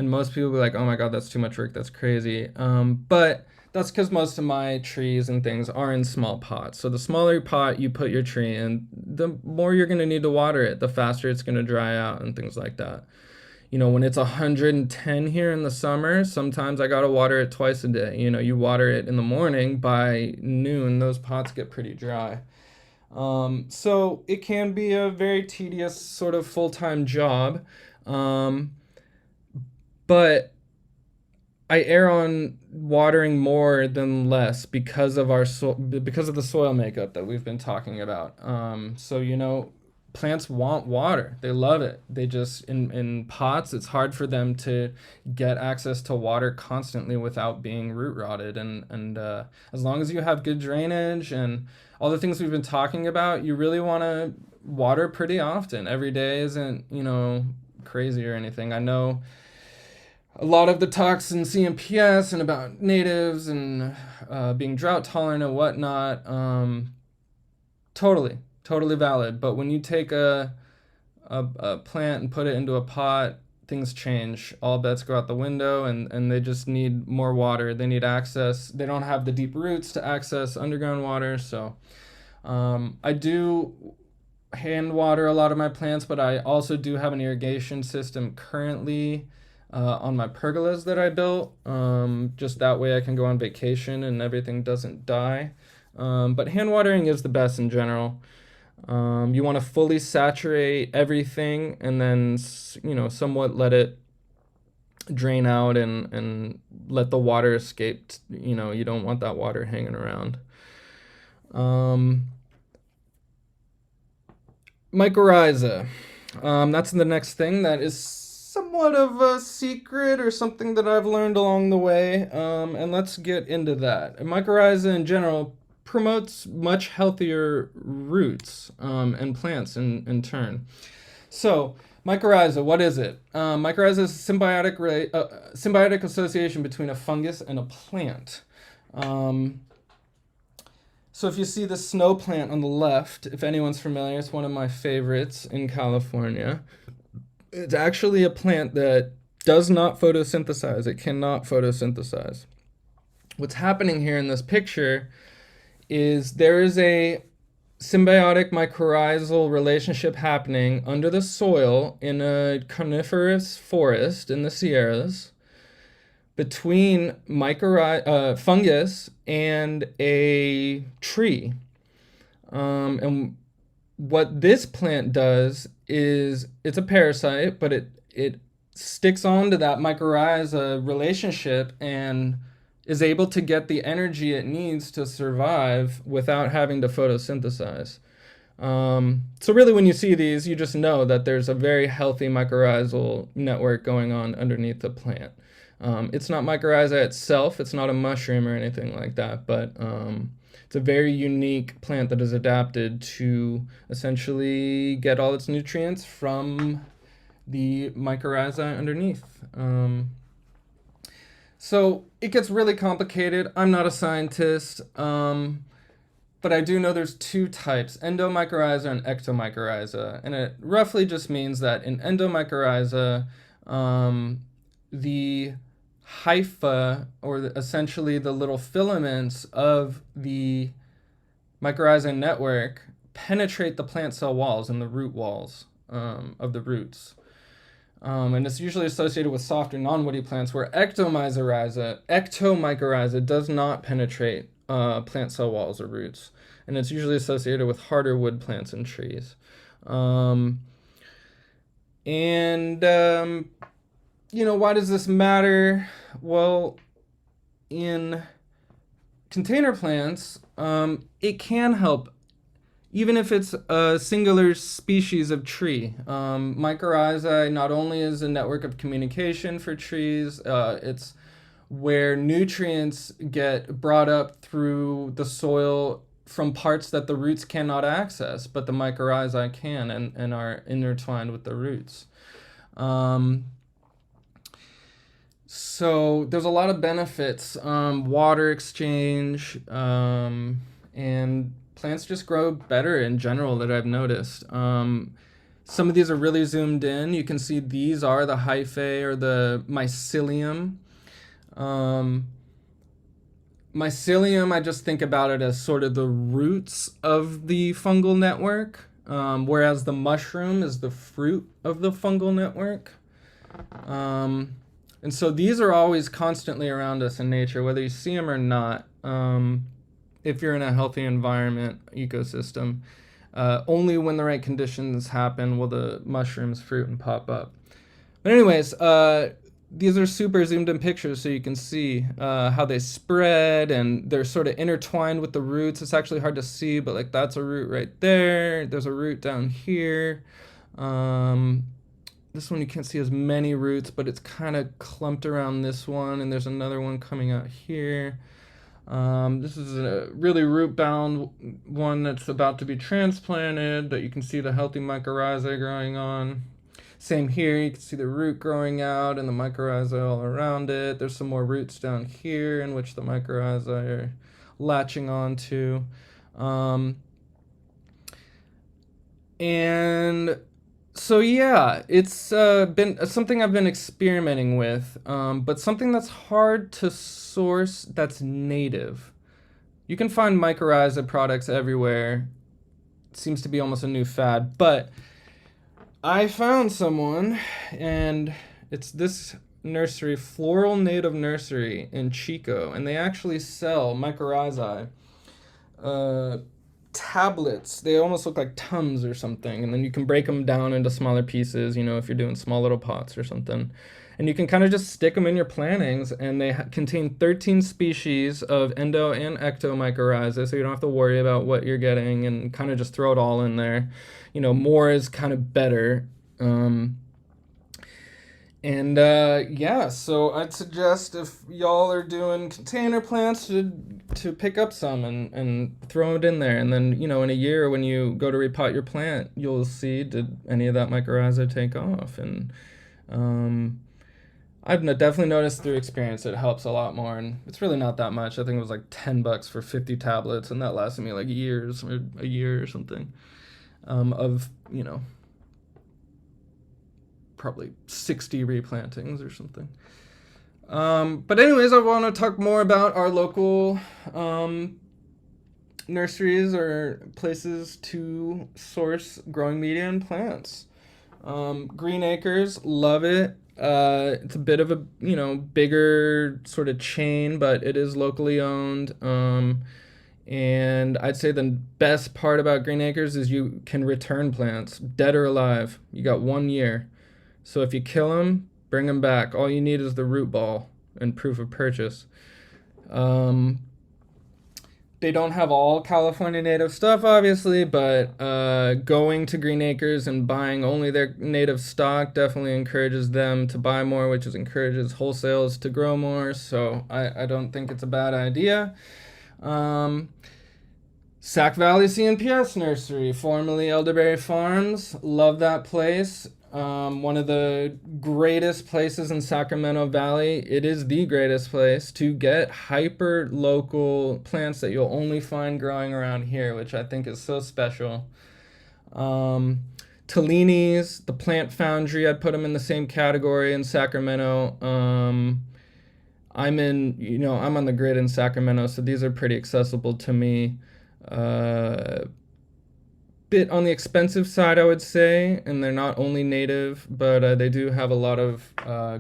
most people will be like, "Oh my God, that's too much work. That's crazy." But that's because most of my trees and things are in small pots. So the smaller pot you put your tree in, the more you're going to need to water it, the faster it's going to dry out and things like that. When it's 110 here in the summer, sometimes I got to water it twice a day. You water it in the morning, by noon, those pots get pretty dry. So it can be a very tedious sort of full-time job. But I err on watering more than less because of the soil makeup that we've been talking about. So plants want water. They love it. They just in pots, it's hard for them to get access to water constantly without being root rotted. And as long as you have good drainage and all the things we've been talking about, you really want to water pretty often. Every day isn't, crazy or anything. I know a lot of the talks in CNPS and about natives and being drought tolerant and whatnot, totally valid. But when you take a plant and put it into a pot, things change. All bets go out the window, and they just need more water. They need access. They don't have the deep roots to access underground water. So I do hand water a lot of my plants, but I also do have an irrigation system currently on my pergolas that I built. Just that way I can go on vacation and everything doesn't die. But hand watering is the best in general. You want to fully saturate everything and then, somewhat let it drain out and let the water escape. You don't want that water hanging around. Mycorrhiza. That's the next thing that is somewhat of a secret or something that I've learned along the way. And let's get into that. Mycorrhiza in general promotes much healthier roots and plants in turn. So, mycorrhiza, what is it? Mycorrhiza is a symbiotic association between a fungus and a plant. So if you see the snow plant on the left, if anyone's familiar, it's one of my favorites in California. It's actually a plant that does not photosynthesize. It cannot photosynthesize. What's happening here in this picture is there is a symbiotic mycorrhizal relationship happening under the soil in a coniferous forest in the Sierras between fungus and a tree. And what this plant does is it's a parasite, but it sticks onto that mycorrhiza relationship and is able to get the energy it needs to survive without having to photosynthesize. So really when you see these, you just know that there's a very healthy mycorrhizal network going on underneath the plant. It's not mycorrhiza itself, it's not a mushroom or anything like that, but it's a very unique plant that is adapted to essentially get all its nutrients from the mycorrhiza underneath. So it gets really complicated. I'm not a scientist, but I do know there's two types, endomycorrhiza and ectomycorrhiza. And it roughly just means that in endomycorrhiza, the hypha, or essentially the little filaments of the mycorrhiza network, penetrate the plant cell walls and the root walls of the roots. And it's usually associated with softer non-woody plants, where ectomycorrhiza does not penetrate plant cell walls or roots. And it's usually associated with harder wood plants and trees. Why does this matter? Well, in container plants, it can help, even if it's a singular species of tree. Mycorrhizae not only is a network of communication for trees, it's where nutrients get brought up through the soil from parts that the roots cannot access, but the mycorrhizae can and are intertwined with the roots. So there's a lot of benefits, water exchange, and plants just grow better in general that I've noticed. Some of these are really zoomed in. You can see these are the hyphae or the mycelium. Mycelium, I just think about it as sort of the roots of the fungal network, whereas the mushroom is the fruit of the fungal network. And so these are always constantly around us in nature, whether you see them or not. If you're in a healthy environment, ecosystem, only when the right conditions happen will the mushrooms fruit and pop up. But anyways, these are super zoomed in pictures so you can see how they spread, and they're sort of intertwined with the roots. It's actually hard to see, but like that's a root right there. There's a root down here. This one you can't see as many roots, but it's kind of clumped around this one, and there's another one coming out here. This is a really root-bound one that's about to be transplanted that you can see the healthy mycorrhizae growing on. Same here, you can see the root growing out and the mycorrhizae all around it. There's some more roots down here in which the mycorrhizae are latching onto. And so yeah, it's been something I've been experimenting with, but something that's hard to source that's native. You can find mycorrhiza products everywhere. It seems to be almost a new fad, but I found someone, and it's this nursery, Floral Native Nursery in Chico, and they actually sell mycorrhizae tablets. They almost look like tums or something, and then you can break them down into smaller pieces, if you're doing small little pots or something. And you can kind of just stick them in your plantings, and they contain 13 species of endo and ecto mycorrhiza, so you don't have to worry about what you're getting, and kind of just throw it all in there. More is kind of better. Yeah, so I'd suggest if y'all are doing container plants to pick up some and throw it in there. And then, in a year when you go to repot your plant, you'll see, did any of that mycorrhiza take off? And I've definitely noticed through experience it helps a lot more. And it's really not that much. I think it was like $10 for 50 tablets, and that lasted me like years, or a year or something, of, probably 60 replantings or something. But anyways, I want to talk more about our local nurseries or places to source growing media and plants. Green Acres, love it. It's a bit of a, bigger sort of chain, but it is locally owned. And I'd say the best part about Green Acres is you can return plants, dead or alive. You got 1 year. So if you kill them, bring them back. All you need is the root ball and proof of purchase. They don't have all California native stuff, obviously, but going to Green Acres and buying only their native stock definitely encourages them to buy more, which encourages wholesales to grow more. So I don't think it's a bad idea. SacValley CNPS Nursery, formerly Elderberry Farms. Love that place. One of the greatest places in Sacramento Valley. It is the greatest place to get hyper local plants that you'll only find growing around here, which I think is so special. Tellini's, the Plant Foundry, I'd put them in the same category in Sacramento. I'm on the grid in Sacramento, so these are pretty accessible to me. Bit on the expensive side, I would say, and they're not only native, but they do have a lot of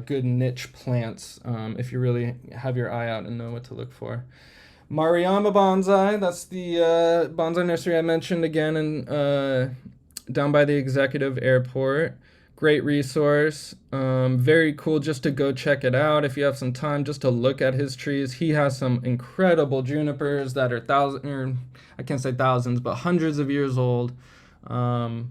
good niche plants if you really have your eye out and know what to look for. Maruyama Bonsai, that's the bonsai nursery I mentioned again, and down by the Executive Airport. Great resource, very cool just to go check it out if you have some time, just to look at his trees. He has some incredible junipers that are I can't say thousands, but hundreds of years old, all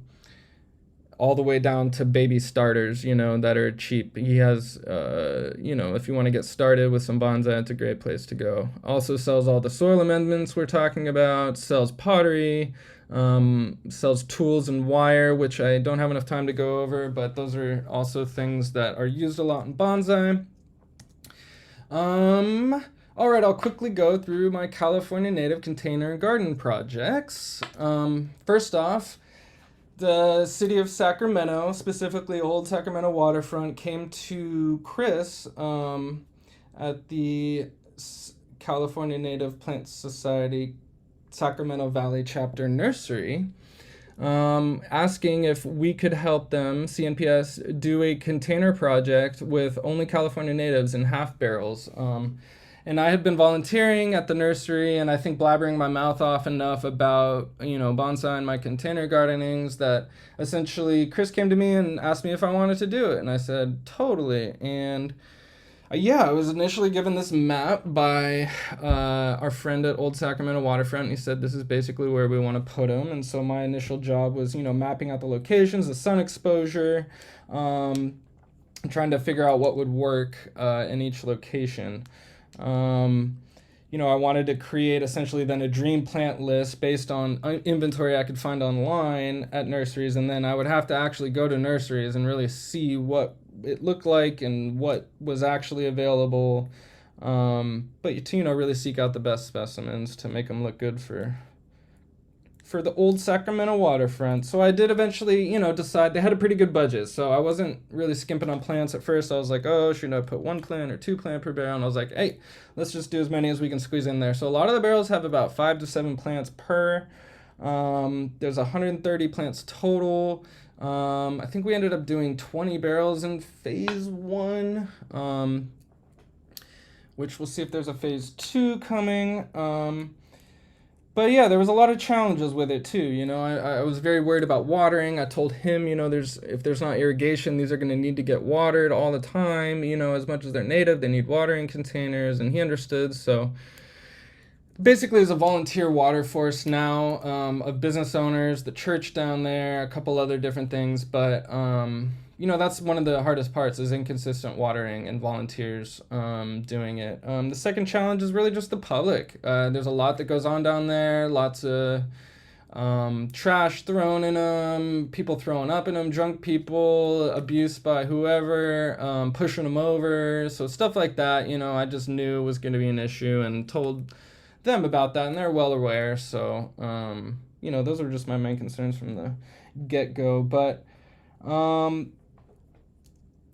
the way down to baby starters, that are cheap. He has, if you want to get started with some bonsai, it's a great place to go. Also sells all the soil amendments we're talking about, sells pottery, sells tools and wire, which I don't have enough time to go over, but those are also things that are used a lot in bonsai. All right, I'll quickly go through my California native container garden projects. First off, the city of Sacramento, specifically Old Sacramento Waterfront, came to Chris at the California Native Plant Society Sacramento Valley Chapter Nursery, asking if we could help them, CNPS, do a container project with only California natives in half barrels. And I had been volunteering at the nursery, and I think blabbering my mouth off enough about, bonsai and my container gardenings that essentially Chris came to me and asked me if I wanted to do it. And I said, totally. And I was initially given this map by our friend at Old Sacramento Waterfront. He said, this is basically where we want to put them. And so my initial job was, mapping out the locations, the sun exposure, trying to figure out what would work in each location. I wanted to create essentially then a dream plant list based on inventory I could find online at nurseries, and then I would have to actually go to nurseries and really see what it looked like and what was actually available. But to, really seek out the best specimens to make them look good for the old Sacramento waterfront. So I did eventually, decide. They had a pretty good budget, so I wasn't really skimping on plants at first. I was like, oh, should I put 1 plant or 2 plant per barrel? And I was like, hey, let's just do as many as we can squeeze in there. So a lot of the barrels have about 5 to 7 plants per. There's 130 plants total. I think we ended up doing 20 barrels in phase 1, which we'll see if there's a phase 2 coming. But yeah, there was a lot of challenges with it too. I was very worried about watering. I told him, if there's not irrigation, these are going to need to get watered all the time. As much as they're native, they need watering containers, and he understood. So basically, there's a volunteer water force now of business owners, the church down there, a couple other different things. But that's one of the hardest parts is inconsistent watering and volunteers doing it. The second challenge is really just the public. There's a lot that goes on down there, lots of trash thrown in them, people throwing up in them, drunk people, abuse by whoever, pushing them over. So stuff like that, I just knew was going to be an issue and told them about that, and they're well aware. So, those are just my main concerns from the get-go. But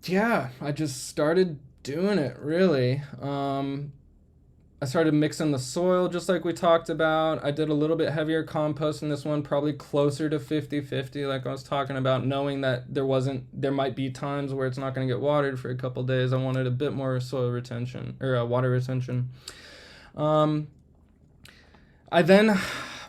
yeah, I just started doing it, really. I started mixing the soil just like we talked about. I did a little bit heavier compost in this one, probably closer to 50-50 like I was talking about, knowing that there might be times where it's not going to get watered for a couple days. I wanted a bit more soil retention, or water retention. I then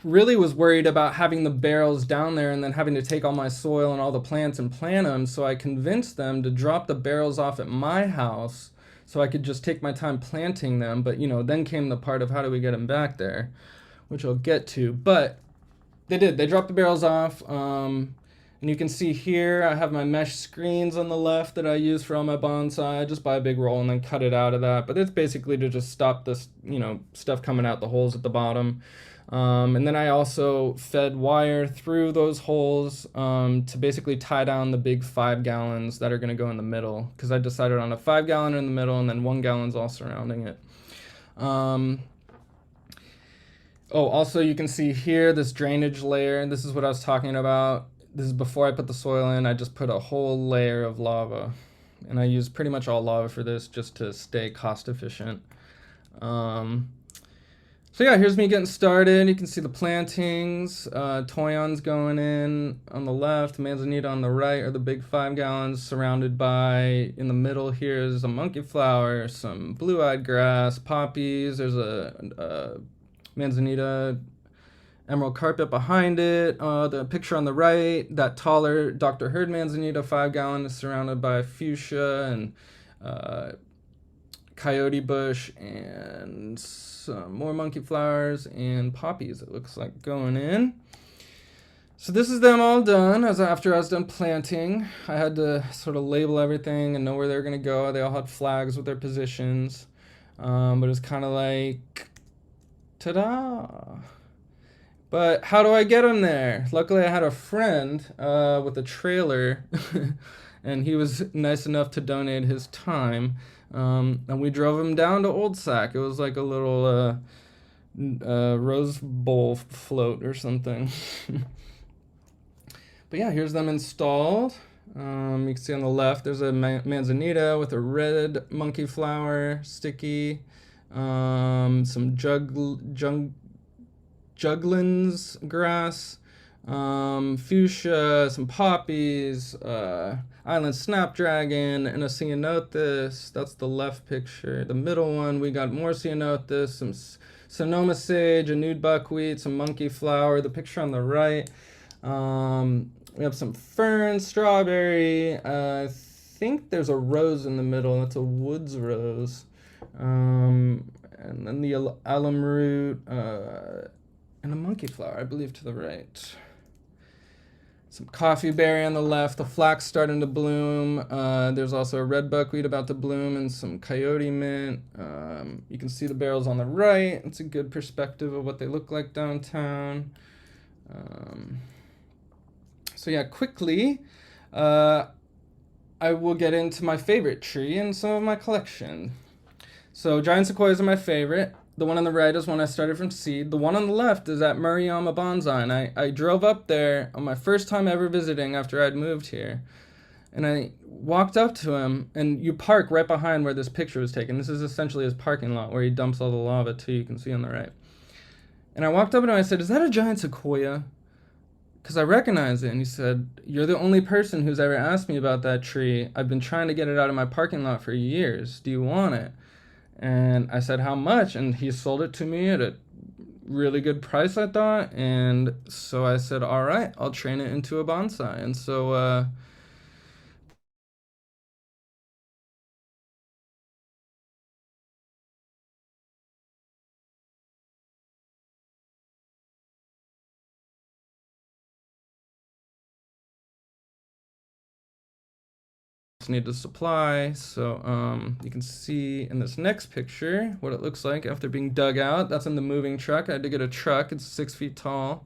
really was worried about having the barrels down there and then having to take all my soil and all the plants and plant them, so I convinced them to drop the barrels off at my house so I could just take my time planting them. But then came the part of how do we get them back there, which I'll get to. But they dropped the barrels off, and you can see here I have my mesh screens on the left that I use for all my bonsai. I just buy a big roll and then cut it out of that, but it's basically to just stop this stuff coming out the holes at the bottom. And then I also fed wire through those holes to basically tie down the big 5 gallons that are going to go in the middle, because I decided on a 5 gallon in the middle and then 1 gallon's all surrounding it. Also you can see here this drainage layer. This is what I was talking about. This is before I put the soil in. I just put a whole layer of lava, and I use pretty much all lava for this just to stay cost efficient. So yeah, here's me getting started. You can see the plantings, Toyons going in on the left, Manzanita on the right are the big 5 gallons, surrounded by, in the middle here is a monkey flower, some blue-eyed grass, poppies, there's a Manzanita emerald carpet behind it. The picture on the right, that taller Dr. Hurd Manzanita 5 gallon is surrounded by fuchsia and coyote bush and some more monkey flowers and poppies, it looks like, going in. So this is them all done. After I was done planting, I had to sort of label everything and know where they were going to go. They all had flags with their positions, but it was kind of like, ta-da! But how do I get them there? Luckily, I had a friend with a trailer, and he was nice enough to donate his time. And we drove him down to Old Sac. It was like a little Rose Bowl float or something. But yeah, here's them installed. You can see on the left, there's a Manzanita with a red monkey flower, sticky. Some Juglans grass, fuchsia, some poppies, island snapdragon, and a ceanothus. That's the left picture. The middle one, we got more ceanothus, some Sonoma sage, a nude buckwheat, some monkey flower. The picture on the right, we have some ferns, strawberry. I think there's a rose in the middle. That's a woods rose. And then the alum root, and a monkey flower, I believe, to the right. Some coffee berry on the left, the flax starting to bloom. There's also a red buckwheat about to bloom and some coyote mint. You can see the barrels on the right. It's a good perspective of what they look like downtown. So yeah, quickly, I will get into my favorite tree and some of my collection. So giant sequoias are my favorite. The one on the right is one I started from seed. The one on the left is at Murayama Bonsai, and I drove up there on my first time ever visiting after I'd moved here. And I walked up to him, and you park right behind where this picture was taken. This is essentially his parking lot where he dumps all the lava too, you can see on the right. And I walked up to him and I said, "Is that a giant sequoia?" Because I recognize it. And he said, "You're the only person who's ever asked me about that tree. I've been trying to get it out of my parking lot for years. Do you want it?" And I said, "How much?" And he sold it to me at a really good price, I thought. And so I said, "All right, I'll train it into a bonsai." And so need to supply. So you can see in this next picture what it looks like after being dug out. That's in the moving truck. I had to get a truck. It's 6 feet tall.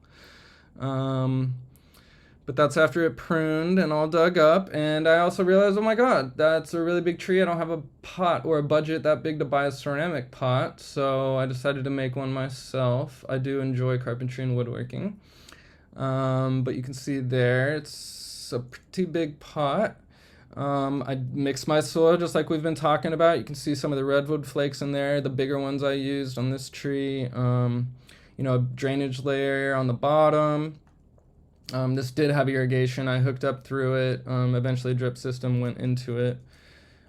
But that's after it pruned and all dug up. And I also realized, oh my God, that's a really big tree. I don't have a pot or a budget that big to buy a ceramic pot. So I decided to make one myself. I do enjoy carpentry and woodworking. But you can see there, it's a pretty big pot. I mixed my soil just like we've been talking about. You can see some of the redwood flakes in there, the bigger ones I used on this tree. Drainage layer on the bottom. This did have irrigation. I hooked up through it. Eventually a drip system went into it.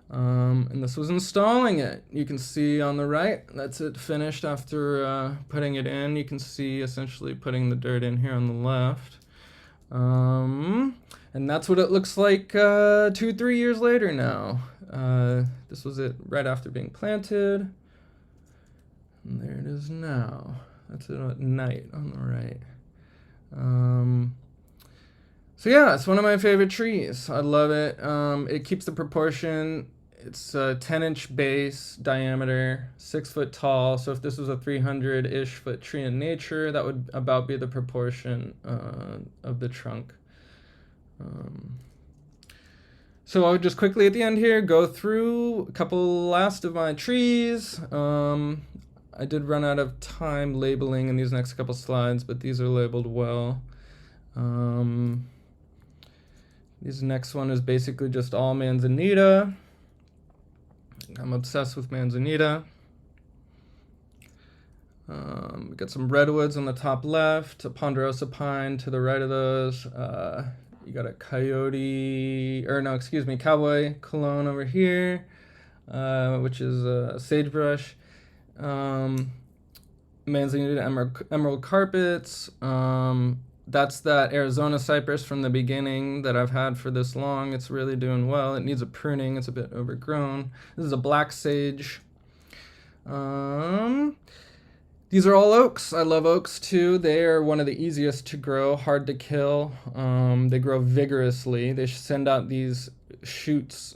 And this was installing it. You can see on the right, that's it finished after putting it in. You can see essentially putting the dirt in here on the left. And that's what it looks like 2-3 years later now. This was it right after being planted. And there it is now. That's it at night on the right. So yeah, it's one of my favorite trees. I love it. It keeps the proportion. It's a 10-inch base diameter, 6 foot tall. So if this was a 300-ish foot tree in nature, that would about be the proportion of the trunk. So I would just quickly at the end here go through a couple last of my trees. I did run out of time labeling in these next couple slides, but these are labeled well. This next one is basically just all manzanita. I'm obsessed with manzanita. We got some redwoods on the top left, a ponderosa pine to the right of those. You got a cowboy cologne over here, which is a sagebrush. Manzanita emerald carpets. That's that Arizona cypress from the beginning that I've had for this long. It's really doing well. It needs a pruning. It's a bit overgrown. This is a black sage. These are all oaks. I love oaks too. They are one of the easiest to grow, hard to kill. They grow vigorously. They send out these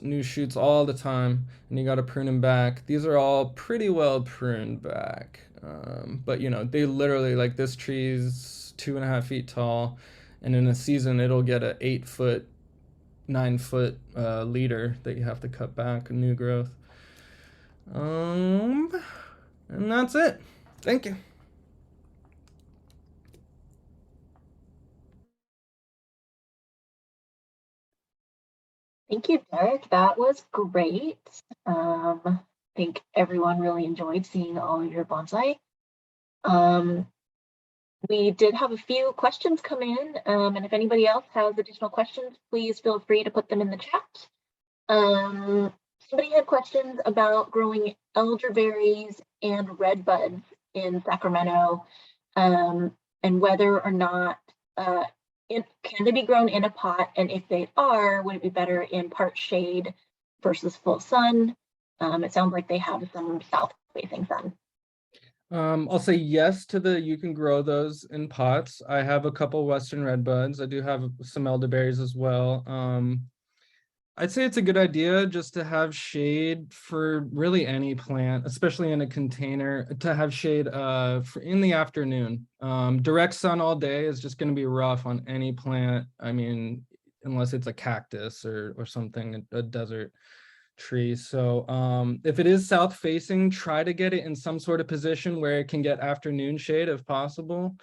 new shoots all the time, and you got to prune them back. These are all pretty well pruned back. But they literally, like, this tree's 2.5 feet tall, and in a season it'll get a 8 foot, 9 foot leader that you have to cut back, a new growth. And that's it. Thank you. Thank you, Derek. That was great. I think everyone really enjoyed seeing all of your bonsai. We did have a few questions come in, and if anybody else has additional questions, please feel free to put them in the chat. Somebody had questions about growing elderberries and red buds in Sacramento, and whether or not can they be grown in a pot, and if they are, would it be better in part shade versus full sun? It sounds like they have some south-facing sun. I'll say yes to the you can grow those in pots. I have a couple Western redbuds. I do have some elderberries as well. I'd say it's a good idea just to have shade for really any plant, especially in a container, to have shade in the afternoon. Direct sun all day is just going to be rough on any plant. I mean, unless it's a cactus or something, a desert tree. So if it is south facing, try to get it in some sort of position where it can get afternoon shade if possible.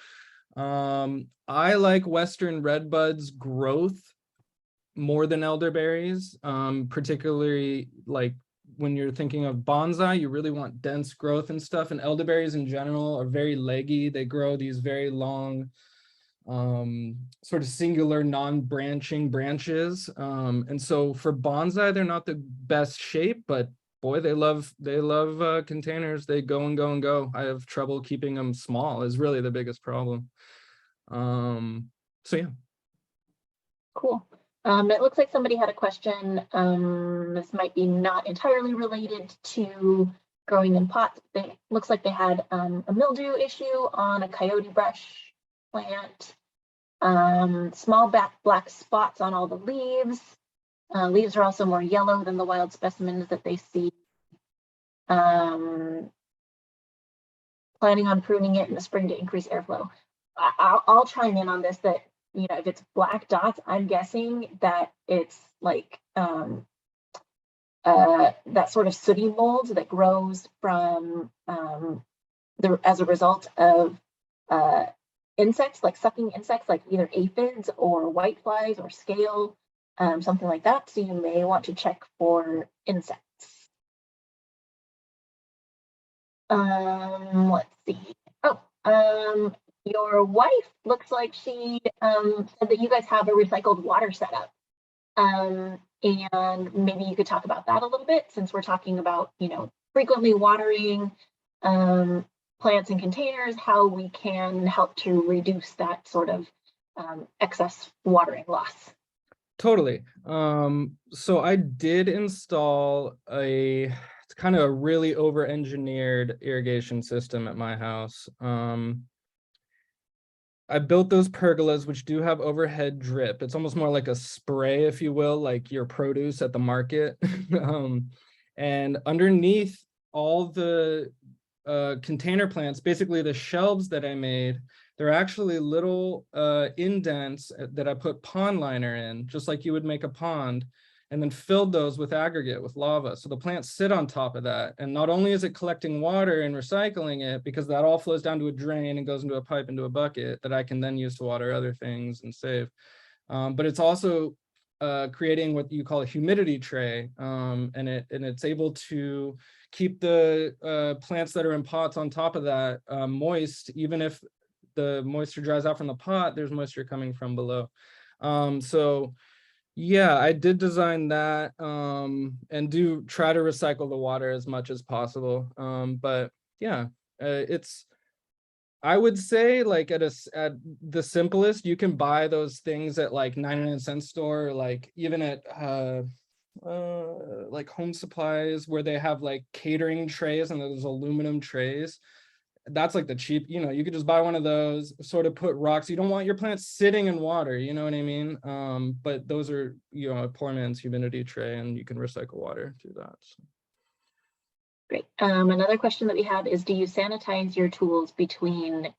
I like Western redbuds growth more than elderberries, particularly like when you're thinking of bonsai, you really want dense growth and stuff. And elderberries in general are very leggy. They grow these very long, sort of singular non-branching branches. And so for bonsai, they're not the best shape, but boy, they love containers. They go and go and go. I have trouble keeping them small is really the biggest problem. So yeah. Cool. It looks like somebody had a question. This might be not entirely related to growing in pots. It looks like they had a mildew issue on a coyote brush plant. Small black spots on all the leaves. Leaves are also more yellow than the wild specimens that they see. Planning on pruning it in the spring to increase airflow. I'll chime in on this that, you know, if it's black dots, I'm guessing that it's like that sort of sooty mold that grows from as a result of insects, like sucking insects, like either aphids or whiteflies or scale, something like that. So you may want to check for insects. Let's see. Oh, your wife looks like she said that you guys have a recycled water setup. And maybe you could talk about that a little bit, since we're talking about, you know, frequently watering plants in containers, how we can help to reduce that sort of excess watering loss. Totally. So I did install it's kind of a really over-engineered irrigation system at my house. I built those pergolas, which do have overhead drip. It's almost more like a spray, if you will, like your produce at the market. And underneath all the container plants, basically the shelves that I made, they're actually little indents that I put pond liner in, just like you would make a pond, and then filled those with aggregate, with lava. So the plants sit on top of that. And not only is it collecting water and recycling it, because that all flows down to a drain and goes into a pipe into a bucket that I can then use to water other things and save. But it's also creating what you call a humidity tray. And it's able to keep the plants that are in pots on top of that moist, even if the moisture dries out from the pot, there's moisture coming from below. So yeah, I did design that and do try to recycle the water as much as possible. But yeah, I would say like at the simplest, you can buy those things at like 99-cent store, or like even at like Home Supplies, where they have like catering trays and those aluminum trays. That's like the cheap, you know, you could just buy one of those, sort of put rocks. You don't want your plants sitting in water, you know what I mean? But those are, you know, a poor man's humidity tray, and you can recycle water through that. So. Great. Another question that we have is, do you sanitize your tools between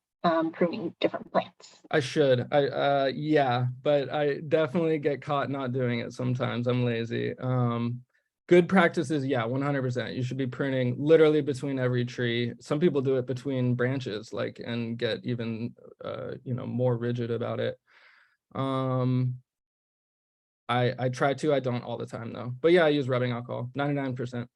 pruning different plants? I should. Yeah, but I definitely get caught not doing it sometimes. I'm lazy. Good practices, yeah, 100%. You should be pruning literally between every tree. Some people do it between branches, like, and get even, you know, more rigid about it. I try to. I don't all the time though. But yeah, I use rubbing alcohol, 99%.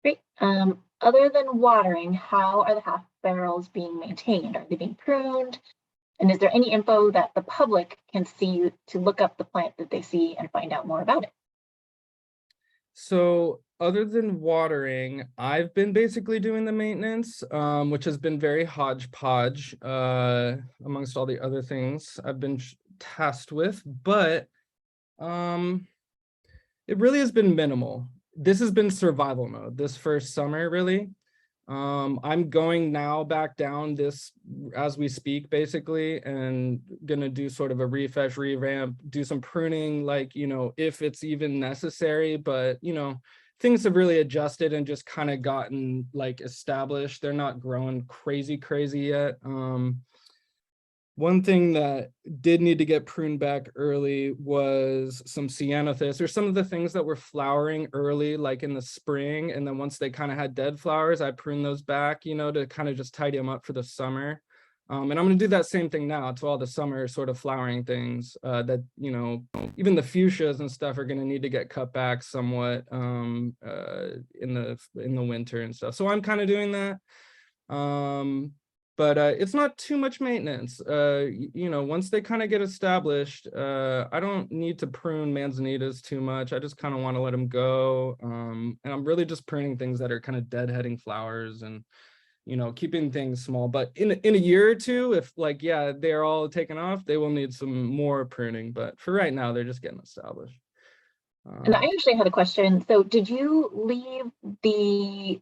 Great. Other than watering, how are the half barrels being maintained? Are they being pruned? And is there any info that the public can see to look up the plant that they see and find out more about it? So other than watering, I've been basically doing the maintenance, which has been very hodgepodge amongst all the other things I've been tasked with, but it really has been minimal. This has been survival mode this first summer, really. I'm going now back down this as we speak, basically, and gonna do sort of a refresh, revamp, do some pruning, like, you know, if it's even necessary. But, you know, things have really adjusted and just kind of gotten like established. They're not growing crazy yet. One thing that did need to get pruned back early was some ceanothus, or some of the things that were flowering early, like in the spring. And then once they kind of had dead flowers, I pruned those back, you know, to kind of just tidy them up for the summer. And I'm going to do that same thing now to all the summer sort of flowering things that, you know, even the fuchsias and stuff are going to need to get cut back somewhat in the winter and stuff. So I'm kind of doing that. But it's not too much maintenance. You know, once they kind of get established, I don't need to prune manzanitas too much. I just kind of want to let them go. And I'm really just pruning things that are kind of deadheading flowers and, you know, keeping things small. But in a year or two, if like, yeah, they're all taken off, they will need some more pruning. But for right now, they're just getting established. And I actually had a question. So did you leave the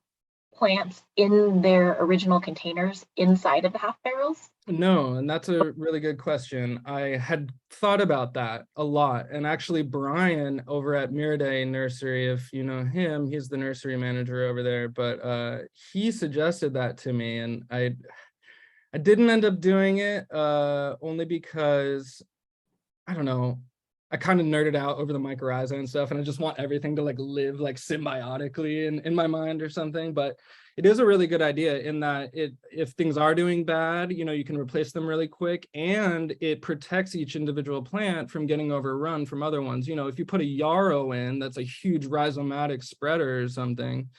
plants in their original containers inside of the half barrels? No, and that's a really good question. I had thought about that a lot. And actually, Brian over at Miraday Nursery, if you know him, he's the nursery manager over there, but he suggested that to me, and I didn't end up doing it only because, I don't know, I kind of nerded out over the mycorrhiza and stuff, and I just want everything to like live like symbiotically in my mind or something. But it is a really good idea in that if things are doing bad, you know, you can replace them really quick, and it protects each individual plant from getting overrun from other ones. You know, if you put a yarrow in, that's a huge rhizomatic spreader or something,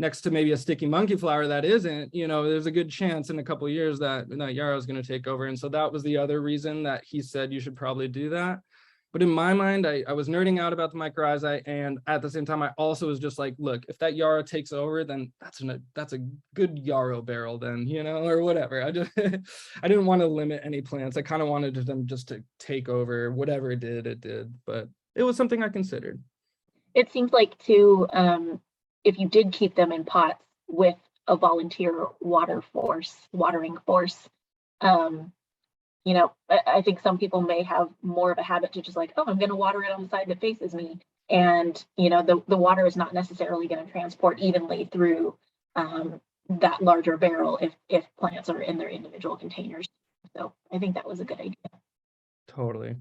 next to maybe a sticky monkey flower that isn't, you know, there's a good chance in a couple of years that yarrow is going to take over. And so that was the other reason that he said you should probably do that. But in my mind, I was nerding out about the mycorrhizae, and at the same time, I also was just like, look, if that yarrow takes over, then that's a good yarrow barrel, then, you know, or whatever. I just I didn't want to limit any plants. I kind of wanted them just to take over whatever it did. But it was something I considered. It seems like too, if you did keep them in pots with a volunteer watering force, you know, I think some people may have more of a habit to just like, oh, I'm going to water it on the side that faces me. And, you know, the water is not necessarily going to transport evenly through that larger barrel if plants are in their individual containers. So I think that was a good idea. Totally.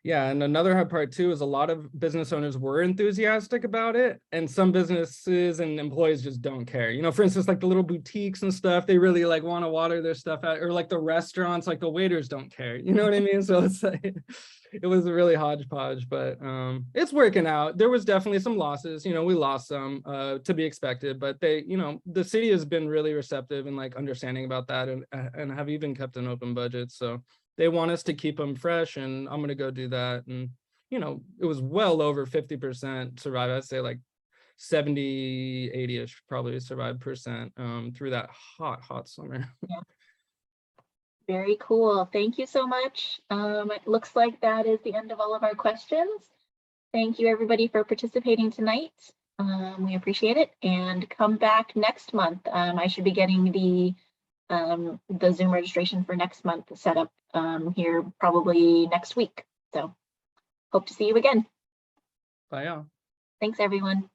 Yeah, and another hard part too is a lot of business owners were enthusiastic about it, and some businesses and employees just don't care. You know, for instance, like the little boutiques and stuff, they really like want to water their stuff out, or like the restaurants, like the waiters don't care. You know what I mean? So it's like it was a really hodgepodge, but it's working out. There was definitely some losses. You know, we lost some to be expected, but they, you know, the city has been really receptive and like understanding about that, and have even kept an open budget. So they want us to keep them fresh, and I'm going to go do that. And, you know, it was well over 50% survive. I'd say like 70, 80-ish probably survived percent through that hot summer. Yeah. Very cool. Thank you so much. It looks like that is the end of all of our questions. Thank you everybody for participating tonight. We appreciate it, and come back next month. I should be getting the Zoom registration for next month set up here probably next week. So hope to see you again. Bye, y'all. Thanks, everyone.